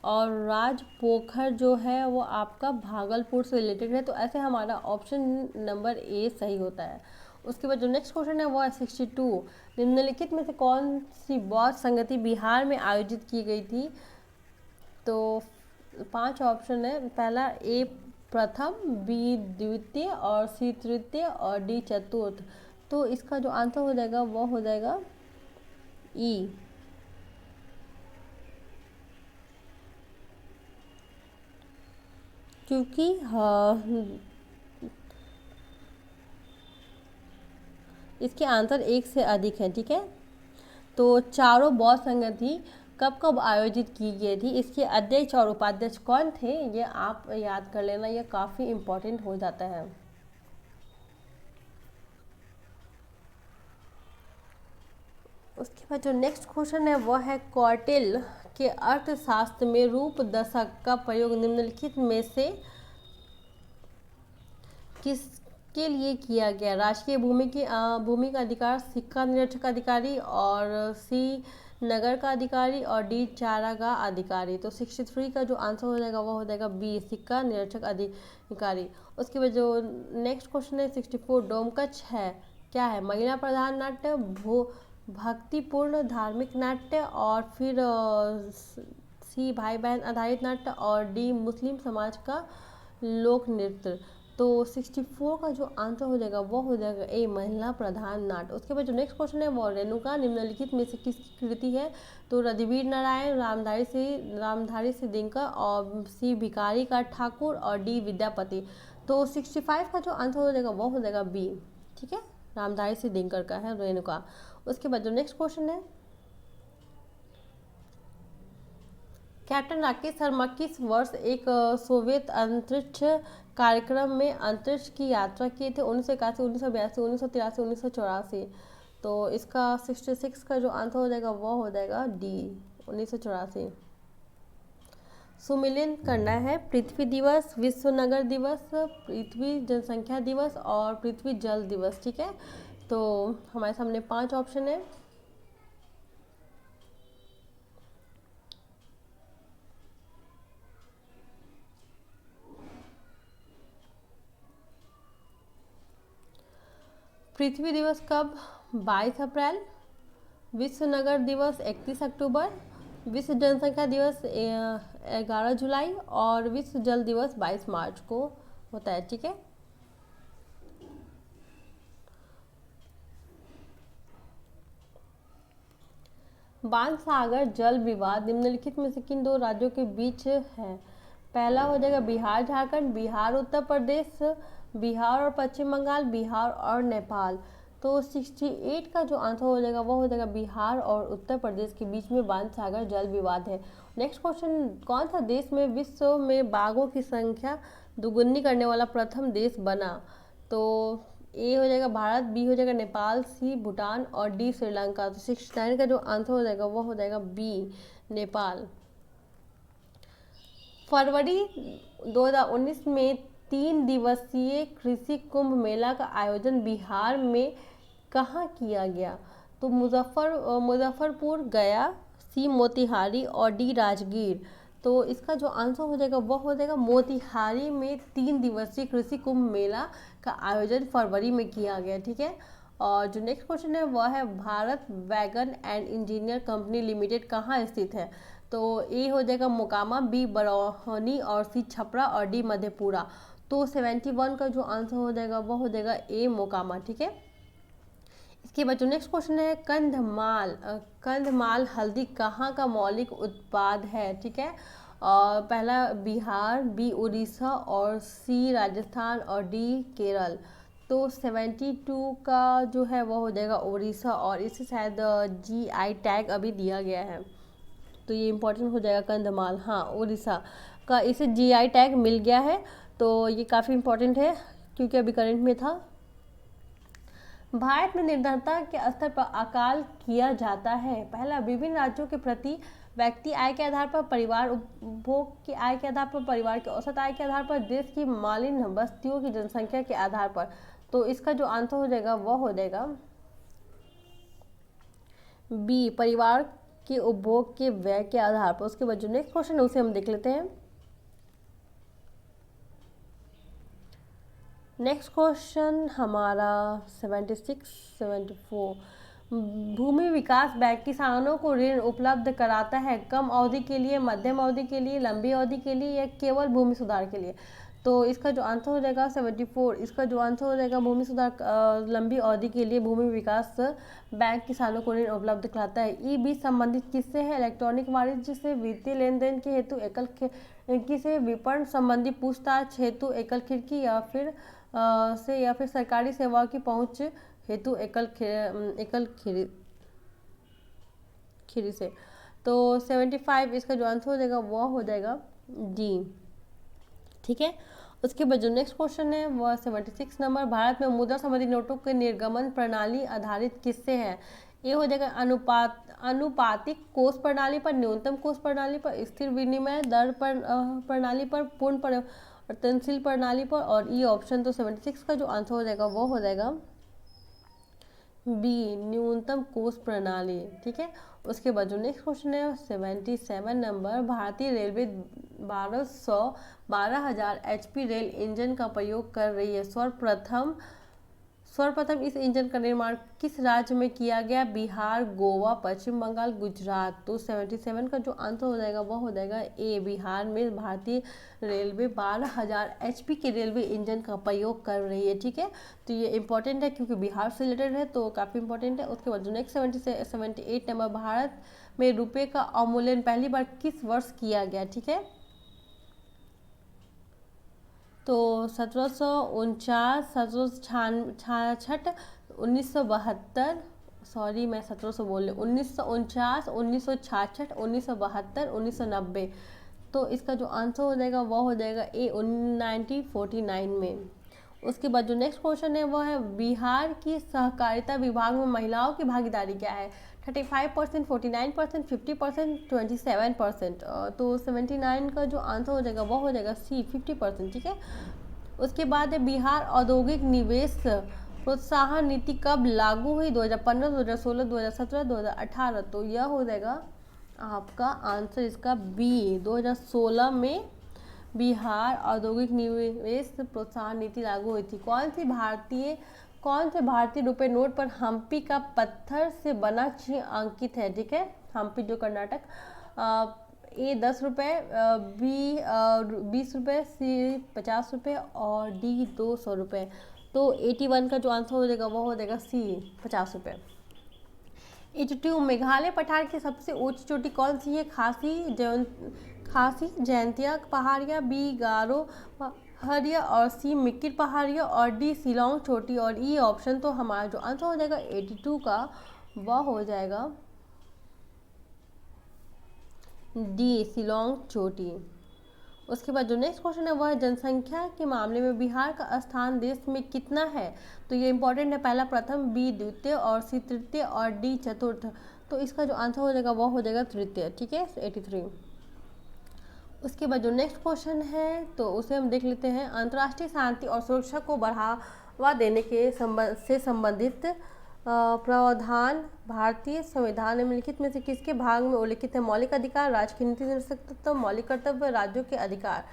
और राजपोखर जो है वो आपका भागलपुर से रिलेटेड है। तो ऐसे हमारा ऑप्शन नंबर ए सही होता है। उसके बाद जो नेक्स्ट क्वेश्चन है वो है 62। निम्नलिखित में से कौन सी बौद्ध संगति बिहार में आयोजित की गई थी। तो 5 ऑप्शन है। पहला ए प्रथम, बी द्वितीय और सी तृतीय और डी चतुर्थ। तो इसका जो आंसर हो जाएगा वो हो जाएगा ई। क्योंकि इसके आंसर 1 से अधिक हैं। ठीक है। तो चारों बौद्ध संगति कब कब आयोजित की गई थी, इसके अध्यक्ष और उपाध्यक्ष कौन थे, ये आप याद कर लेना, ये काफ़ी इम्पोर्टेंट हो जाता है। उसके बाद जो नेक्स्ट क्वेश्चन है वह है कौटिल्य के अर्थशास्त्र में रूप दशक का प्रयोग निम्नलिखित में से किसके लिए किया गया। राजकीय भूमि का अधिकार, सिक्का निरीक्षक अधिकारी और सी नगर का अधिकारी और डी चारागाह अधिकारी। तो 63 का जो आंसर हो जाएगा वो हो जाएगा बी, सिक्का निरीक्षक अधिकारी। उसके बाद जो नेक्स्ट क्वेश्चन है 64 डोमकच है क्या है। महिला प्रधान नाट्य, भक्तिपूर्ण धार्मिक नाट्य, और फिर सी भाई बहन आधारित नाट्य, और डी मुस्लिम समाज का लोक नृत्य। तो 64 का जो आंसर हो जाएगा वो हो जाएगा ए महिला प्रधान नाट्य। उसके बाद जो नेक्स्ट क्वेश्चन है वो रेणुका निम्नलिखित में से किसकी कृति है? तो रघुवीर नारायण, रामधारी सिंह दिनकर, और सी भिखारी का ठाकुर, और डी विद्यापति। तो 65 का जो आंसर हो जाएगा वो हो जाएगा बी, ठीक है, रामधारी सिंह दिनकर का है रेणुका। उसके बाद जो नेक्स्ट क्वेश्चन है, कैप्टन राकेश शर्मा किस वर्ष एक सोवियत अंतरिक्ष कार्यक्रम में अंतरिक्ष की यात्रा किए थे? 1981, 1982, 1983, 1984। तो इसका 66 का जो आंसर हो जाएगा वो हो जाएगा डी, 1984। सुमिलियन करना है पृथ्वी दिवस, विश्व नगर दिवस, पृथ्वी जनसंख्या दिवस, और पृथ्वी जल दिवस, ठीक है। तो हमारे सामने 5 ऑप्शन है। पृथ्वी दिवस कब? 22 अप्रैल, विश्व नगर दिवस 31 अक्टूबर, विश्व जनसंख्या दिवस 11 जुलाई, और विश्व जल दिवस 22 मार्च को होता है, ठीक है। बाण सागर जल विवाद निम्नलिखित में से किन 2 राज्यों के बीच है? पहला हो जाएगा बिहार झारखंड, बिहार उत्तर प्रदेश, बिहार और पश्चिम बंगाल, बिहार और नेपाल। तो 68 का जो आंसर हो जाएगा वो हो जाएगा बिहार और उत्तर प्रदेश के बीच में बाण सागर जल विवाद है। नेक्स्ट क्वेश्चन, कौन सा देश में विश्व में बाघों की संख्या दुगुनी करने वाला प्रथम देश बना? तो ए हो जाएगा भारत, बी हो जाएगा नेपाल, सी भूटान, और डी श्रीलंका। तो 69 का जो आंसर हो जाएगा वो हो जाएगा बी, नेपाल। फरवरी 2019 में 3 दिवसीय कृषि कुंभ मेला का आयोजन बिहार में कहाँ किया गया? तो मुजफ्फरपुर, गया, सी मोतिहारी, और डी राजगीर। तो इसका जो आंसर हो जाएगा वो हो जाएगा मोतिहारी में 3 दिवसीय कृषि कुंभ मेला का आयोजन फरवरी में किया गया, ठीक है। और जो नेक्स्ट क्वेश्चन है वह है Bharat wagon and engineer company limited कहाँ स्थित है? तो ए हो जाएगा मोकामा, बी बरौनी, और सी छपरा, और डी मधेपुरा। तो 71 का जो आंसर हो जाएगा वो हो जाएगा ए मोकामा, ठीक है। इसके बाद जो नेक्स्ट क्वेश्चन है, कंधमाल हल्दी कहाँ का मौलिक उत्पाद है, ठीक है। और पहला बिहार, बी उड़ीसा, और सी राजस्थान, और डी केरल। तो 72 का जो है वो हो जाएगा उड़ीसा, और इसे शायद GI टैग अभी दिया गया है, तो ये इम्पोर्टेंट हो जाएगा कंधमाल, हाँ उड़ीसा का इसे GI टैग मिल गया है, तो ये काफ़ी इम्पोर्टेंट है क्योंकि अभी करंट में था। भारत में निर्धनता के स्तर पर आकलन किया जाता है। पहला, विभिन्न राज्यों के प्रति व्यक्ति आय के आधार पर, परिवार उपभोग की आय के आधार पर, परिवार की औसत आय के आधार पर, देश की मालिन बस्तियों की जनसंख्या के आधार पर। तो इसका जो आंसर हो जाएगा वो हो जाएगा बी, परिवार के उपभोग के व्यय के आधार पर। उसके बाद जो नेक्स्ट क्वेश्चन है उसे हम देख लेते हैं। नेक्स्ट क्वेश्चन हमारा 76, 74, भूमि विकास बैंक किसानों को ऋण उपलब्ध कराता है कम अवधि के लिए, मध्यम अवधि के लिए, लंबी अवधि के लिए, या केवल भूमि सुधार के लिए? तो इसका जो आंसर हो जाएगा 74, इसका जो आंसर हो जाएगा भूमि सुधार, लंबी अवधि के लिए भूमि विकास बैंक किसानों को ऋण उपलब्ध कराता है। ई बीज संबंधित किससे है? इलेक्ट्रॉनिक वाणिज्य से, वित्तीय लेन देन के हेतु एकल खिड़की से, विपणन संबंधी पूछताछ हेतु एकल खिड़की, या फिर सरकारी सेवाओं की पहुंच हेतु एकल खिड़की से। तो 75 इसका जो आंसर हो जाएगा वो हो जाएगा डी, ठीक है। उसके बाद जो नेक्स्ट क्वेश्चन है वह 76 नंबर, भारत में मुद्रा संबंधी नोटों के निर्गमन प्रणाली आधारित किससे है? ये हो जाएगा अनुपातिक कोष प्रणाली पर, न्यूनतम कोष प्रणाली पर, स्थिर विनिमय दर पर प्रणाली पर, पूर्ण परिवर्तनशील प्रणाली पर, और ई ऑप्शन। तो 76 का जो आंसर हो जाएगा वो हो जाएगा बी, न्यूनतम कोष प्रणाली, ठीक है। उसके बाद जो नेक्स्ट क्वेश्चन है 77 नंबर, भारतीय रेलवे 12,000 HP रेल इंजन का प्रयोग कर रही है। सर्वप्रथम इस इंजन का निर्माण किस राज्य में किया गया? बिहार, गोवा, पश्चिम बंगाल, गुजरात। तो 77 का जो आंसर हो जाएगा वो हो जाएगा ए, बिहार में भारतीय रेलवे 12,000 HP के रेलवे इंजन का प्रयोग कर रही है। ठीक है, तो ये इंपॉर्टेंट है क्योंकि बिहार से रिलेटेड है, तो काफ़ी इंपॉर्टेंट है। उसके बाद जो नेक्स्ट 78 नंबर, भारत में रुपये का अवमूल्यन पहली बार किस वर्ष किया गया? ठीक है, तो 1749, 1766, 1972, सॉरी मैं 1700 बोल रही हूँ, 1949, 1966, 1972, 1990। तो इसका जो आंसर हो जाएगा वो हो जाएगा ए, 1949 में। उसके बाद जो नेक्स्ट क्वेश्चन है वो है बिहार की सहकारिता विभाग में महिलाओं की भागीदारी क्या है? 35%, 49%, 50%, 27%। तो 79 का जो आंसर हो जाएगा वो हो जाएगा सी, 50%। ठीक है, उसके बाद है बिहार औद्योगिक निवेश प्रोत्साहन नीति कब लागू हुई? 2015, 2016, 2017, 2018। तो यह हो जाएगा आपका आंसर इसका बी, 2016 में बिहार औद्योगिक निवेश प्रोत्साहन नीति लागू हुई थी। कौन से भारतीय रुपए नोट पर हम्पी का पत्थर से बना चिन्ह अंकित है? ठीक है, हम्पी जो कर्नाटक, ए 10 रुपये, बी 20 रुपये, सी 50 रुपये और डी 200 रुपये। तो 81 का जो आंसर हो जाएगा वो हो जाएगा सी, 50 रुपये। 82, मेघालय पठार की सबसे ऊंची चोटी कौन सी है? खासी जयंतिया पहाड़िया, बी गारो पहाड़िया और सी मिकिर पहाड़िया और डी शिलोंग चोटी। और ई ऑप्शन तो हमारा जो आंसर हो जाएगा 82 का वह हो जाएगा डी, शिलोंग चोटी। उसके बाद जो नेक्स्ट क्वेश्चन है वह है जनसंख्या के मामले में बिहार का स्थान देश में कितना है? तो ये इंपॉर्टेंट है, पहला प्रथम, बी द्वितीय और सी तृतीय और डी चतुर्थ। तो इसका जो आंसर हो जाएगा वो हो जाएगा तृतीय। ठीक है, 83। उसके बाद जो नेक्स्ट क्वेश्चन है तो उसे हम देख लेते हैं। अंतर्राष्ट्रीय शांति और सुरक्षा को बढ़ावा देने के से संबंधित प्रावधान भारतीय संविधान निम्नलिखित में से किसके भाग में उल्लिखित है? मौलिक अधिकार, राज्य की नीति निर्देशक तत्व, मौलिक कर्तव्य, राज्यों के अधिकार।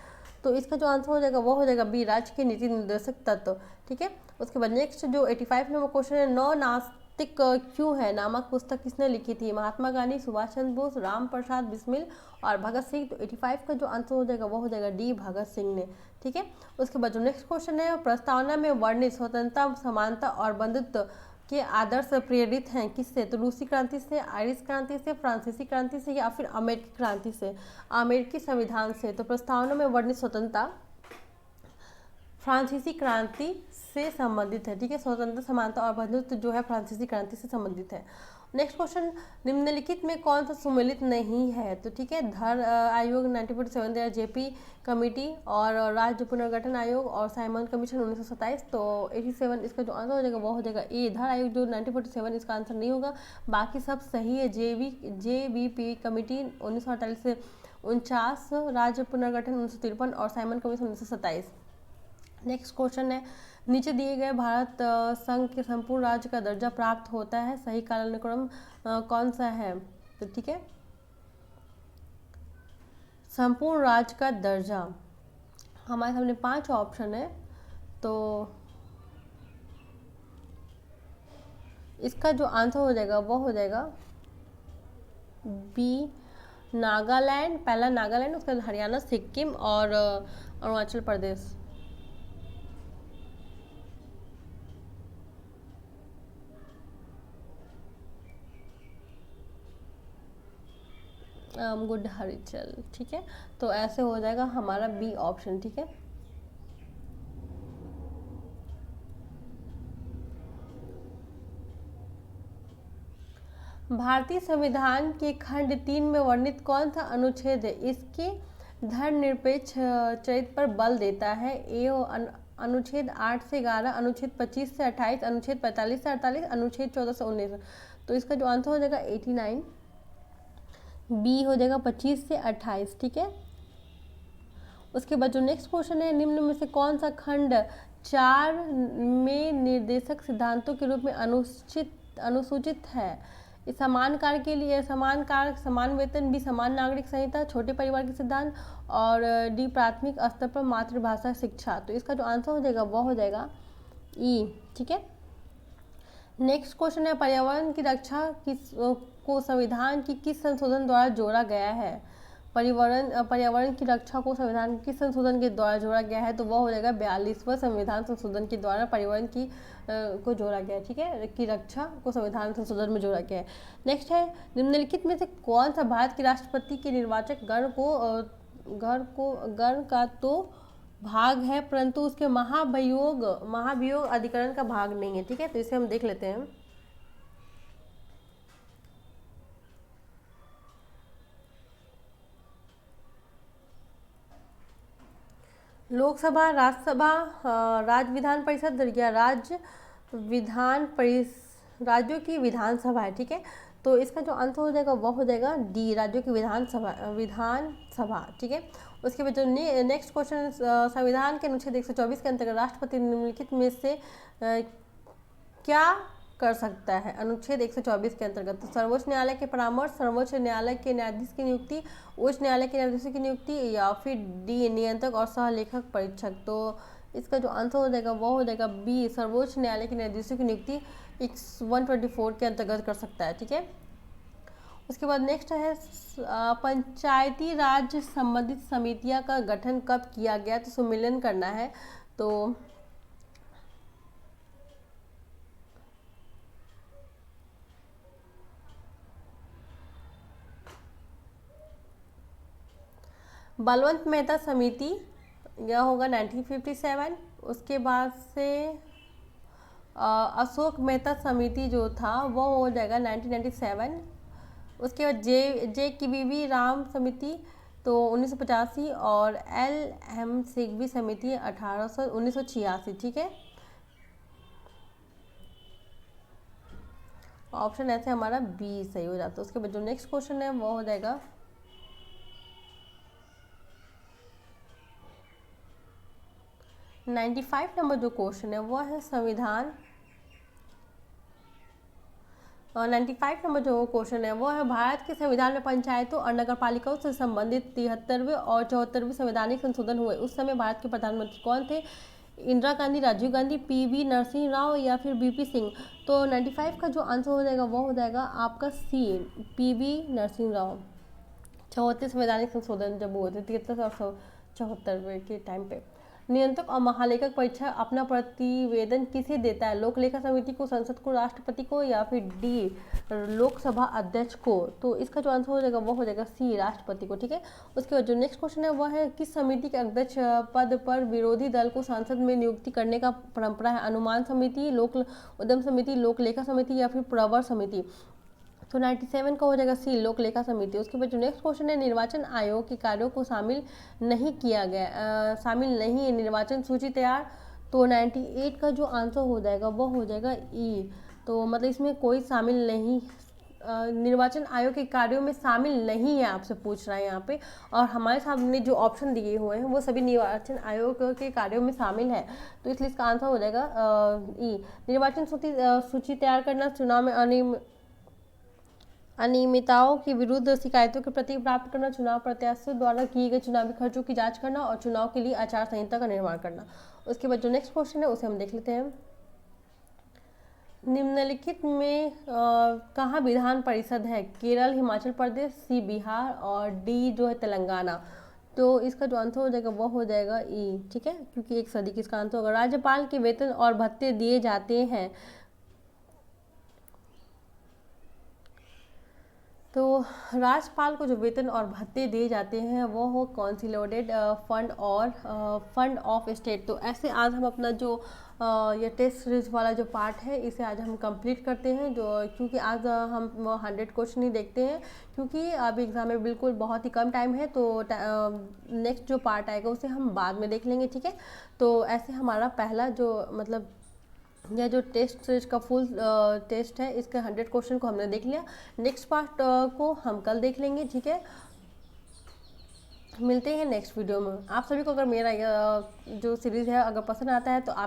तो इसका जो आंसर हो जाएगा वो हो जाएगा बी, राज्य के नीति निर्देशक तत्व। ठीक है, उसके बाद नेक्स्ट जो 85 नंबर क्वेश्चन है, नौ नास्तिक क्यों है नामक पुस्तक किसने लिखी थी? महात्मा गांधी, सुभाष चंद्र बोस, राम प्रसाद बिस्मिल और भगत सिंह। तो 85 का जो आंसर हो जाएगा वो हो जाएगा डी, भगत सिंह ने। ठीक है, उसके बाद जो नेक्स्ट क्वेश्चन है, प्रस्तावना में वर्णित स्वतंत्रता, समानता और बंधुत्व के आदर्श प्रेरित हैं किससे? तो रूसी क्रांति से, आयरिश क्रांति से, फ्रांसीसी क्रांति से या फिर अमेरिकी क्रांति से, अमेरिकी संविधान से। तो प्रस्तावना में वर्णित स्वतंत्रता फ्रांसीसी क्रांति से संबंधित है। ठीक है, स्वतंत्रता, समानता और बंधुत्व जो है फ्रांसीसी क्रांति से संबंधित है। नेक्स्ट क्वेश्चन, निम्नलिखित में कौन सा सम्मिलित नहीं है? तो ठीक है, धर आयोग 1947 दिया, जेपी कमेटी और राज्य पुनर्गठन आयोग और साइमन कमीशन 1927। तो 87 इसका जो आंसर हो जाएगा वो हो जाएगा ए, धर आयोग जो 1947 इसका आंसर नहीं होगा, बाकी सब सही है। जेवीपी कमेटी 1948 से 49, राज्य पुनर्गठन 1953 और साइमन कमीशन 1927। नेक्स्ट क्वेश्चन है, नीचे दिए गए भारत संघ के संपूर्ण राज्य का दर्जा प्राप्त होता है, सही कालानुक्रम कौन सा है? तो ठीक है, संपूर्ण राज्य का दर्जा हमारे सामने 5 ऑप्शन है, तो इसका जो आंसर हो जाएगा वो हो जाएगा बी, नागालैंड। पहला नागालैंड, उसके बाद हरियाणा, सिक्किम और अरुणाचल प्रदेश। गुड हरिचल। ठीक है, तो ऐसे हो जाएगा हमारा बी ऑप्शन। ठीक है, भारतीय संविधान के खंड 3 में वर्णित कौन सा अनुच्छेद है इसके धर्मनिरपेक्ष चरित्र पर बल देता है? ए अनुच्छेद 8 से 11, अनुच्छेद 25 से 28, अनुच्छेद 45 से 48, अनुच्छेद 14 से 19। तो इसका जो आंसर हो जाएगा 89, बी हो जाएगा 25 से 28। ठीक है, उसके बाद जो नेक्स्ट क्वेश्चन है, निम्न में से कौन सा खंड 4 में निर्देशक सिद्धांतों के रूप में अनुसूचित है? समान कार्य के लिए समान कार्य, समान वेतन, बी समान नागरिक संहिता, छोटे परिवार के सिद्धांत और डी प्राथमिक स्तर पर मातृभाषा शिक्षा। तो इसका जो आंसर हो जाएगा वो हो जाएगा ई। ठीक है, नेक्स्ट क्वेश्चन है, पर्यावरण की रक्षा को संविधान की किस संशोधन द्वारा जोड़ा गया है? पर्यावरण की रक्षा को संविधान किस संशोधन के द्वारा जोड़ा गया है? तो वह हो जाएगा 42वां संविधान संशोधन के द्वारा पर्यावरण की को जोड़ा गया है, ठीक है, की रक्षा को संविधान संशोधन में जोड़ा गया है। नेक्स्ट है, निम्नलिखित में से कौन सा भारत के राष्ट्रपति के निर्वाचक गण का तो भाग है परंतु उसके महाभियोग अधिकरण का भाग नहीं है, ठीक है, तो इसे हम देख लेते हैं। लोकसभा, राज्यसभा, राज्य विधान परिषद या राज्यों की विधानसभा है, ठीक है, तो इसका जो आंसर हो जाएगा वह हो जाएगा डी, राज्यों की विधानसभा, ठीक है। उसके बाद जो नेक्स्ट क्वेश्चन, संविधान के अनुच्छेद 124 के अंतर्गत राष्ट्रपति निम्नलिखित में से क्या कर सकता है? अनुच्छेद 124 के अंतर्गत तो सर्वोच्च न्यायालय के परामर्श, सर्वोच्च न्यायालय के न्यायाधीश की नियुक्ति, उच्च न्यायालय के न्यायाधीश की नियुक्ति या फिर डी, नियंत्रक और सहलेखक परीक्षक। तो इसका जो आंसर हो जाएगा वो हो जाएगा बी, सर्वोच्च न्यायालय के न्यायाधीशों की नियुक्ति 124 के अंतर्गत कर सकता है, ठीक है। उसके बाद नेक्स्ट है, पंचायती राज संबंधित समितियां का गठन कब किया गया? तो सम्मेलन करना है, तो बलवंत मेहता समिति यह होगा 1957। उसके बाद से अशोक मेहता समिति जो था वो हो जाएगा 1997। उसके बाद जे की वी राम समिति तो 1985 और एम सिगवी समिति 1986, ठीक है। ऑप्शन ऐसे हमारा बी सही हो जाता है। उसके बाद जो नेक्स्ट क्वेश्चन है वो हो जाएगा 95 नंबर जो क्वेश्चन है वो है संविधान 95 नंबर जो क्वेश्चन है वो है, भारत के संविधान में पंचायतों और नगरपालिकाओं से संबंधित 73वें और 74वें संवैधानिक संशोधन हुए। उस समय भारत के प्रधानमंत्री कौन थे? इंदिरा गांधी, राजीव गांधी, पीवी नरसिंह राव या फिर बीपी सिंह। तो 95 का जो आंसर हो जाएगा वो हो जाएगा आपका सी, पीवी नरसिंह राव। 74 संवैधानिक संशोधन जब हुए थे 73 और 74 के टाइम पे। नियंत्रक और महालेखक परीक्षा अपना प्रतिवेदन किसे देता है? लोक लेखा समिति को, संसद को, राष्ट्रपति को या फिर डी, लोकसभा अध्यक्ष को। तो इसका जो आंसर हो जाएगा वो हो जाएगा सी, राष्ट्रपति को, ठीक है। उसके बाद जो नेक्स्ट क्वेश्चन है वह है, किस समिति के अध्यक्ष पद पर विरोधी दल को संसद में नियुक्ति करने का परंपरा है? अनुमान समिति, लोक उद्यम समिति, लोक लेखा समिति या फिर प्रवर समिति। तो 97 का हो जाएगा सी, लोक लेखा समिति। उसके बाद जो नेक्स्ट क्वेश्चन है, निर्वाचन आयोग के कार्यों को शामिल नहीं किया गया, शामिल नहीं है निर्वाचन सूची तैयार। तो 98 का जो आंसर हो जाएगा वो हो जाएगा ई, तो मतलब इसमें कोई शामिल नहीं, निर्वाचन आयोग के कार्यों में शामिल नहीं है, आपसे पूछ रहा है यहाँ पे। और हमारे सामने जो ऑप्शन दिए हुए हैं वो सभी निर्वाचन आयोग के कार्यों में शामिल है, तो इसलिए इसका आंसर हो जाएगा ई। निर्वाचन सूची तैयार करना, चुनाव में अनियमितताओं के विरुद्ध शिकायतों के प्रति प्राप्त करना, चुनाव प्रत्याशियों द्वारा किए गए चुनावी खर्चों की जांच करना और चुनाव के लिए आचार संहिता का निर्माण करना। उसके बाद जो नेक्स्ट क्वेश्चन है उसे हम देख लेते हैं। निम्नलिखित में कहाँ विधान परिषद है? केरल, हिमाचल प्रदेश, सी बिहार और डी जो है तेलंगाना। तो इसका जो आंसर हो जाएगा वो हो जाएगा ई, ठीक है, क्योंकि एक सदी किसका आंसर होगा। राज्यपाल के वेतन और भत्ते दिए जाते हैं, तो राज्यपाल को जो वेतन और भत्ते दिए जाते हैं वो हो कंसोलिडेटेड फंड ऑफ स्टेट। तो ऐसे आज हम अपना जो ये टेस्ट सीरीज वाला जो पार्ट है इसे आज हम कंप्लीट करते हैं, जो क्योंकि आज हम 100 क्वेश्चन ही देखते हैं, क्योंकि अब एग्ज़ाम में बिल्कुल बहुत ही कम टाइम है, तो नेक्स्ट जो पार्ट आएगा उसे हम बाद में देख लेंगे, ठीक है। तो ऐसे हमारा पहला जो मतलब यह जो टेस्ट सीरीज का फुल टेस्ट है इसके 100 क्वेश्चन को हमने देख लिया। नेक्स्ट पार्ट को हम कल देख लेंगे, ठीक है। मिलते हैं नेक्स्ट वीडियो में। आप सभी को अगर मेरा जो सीरीज़ है अगर पसंद आता है तो आप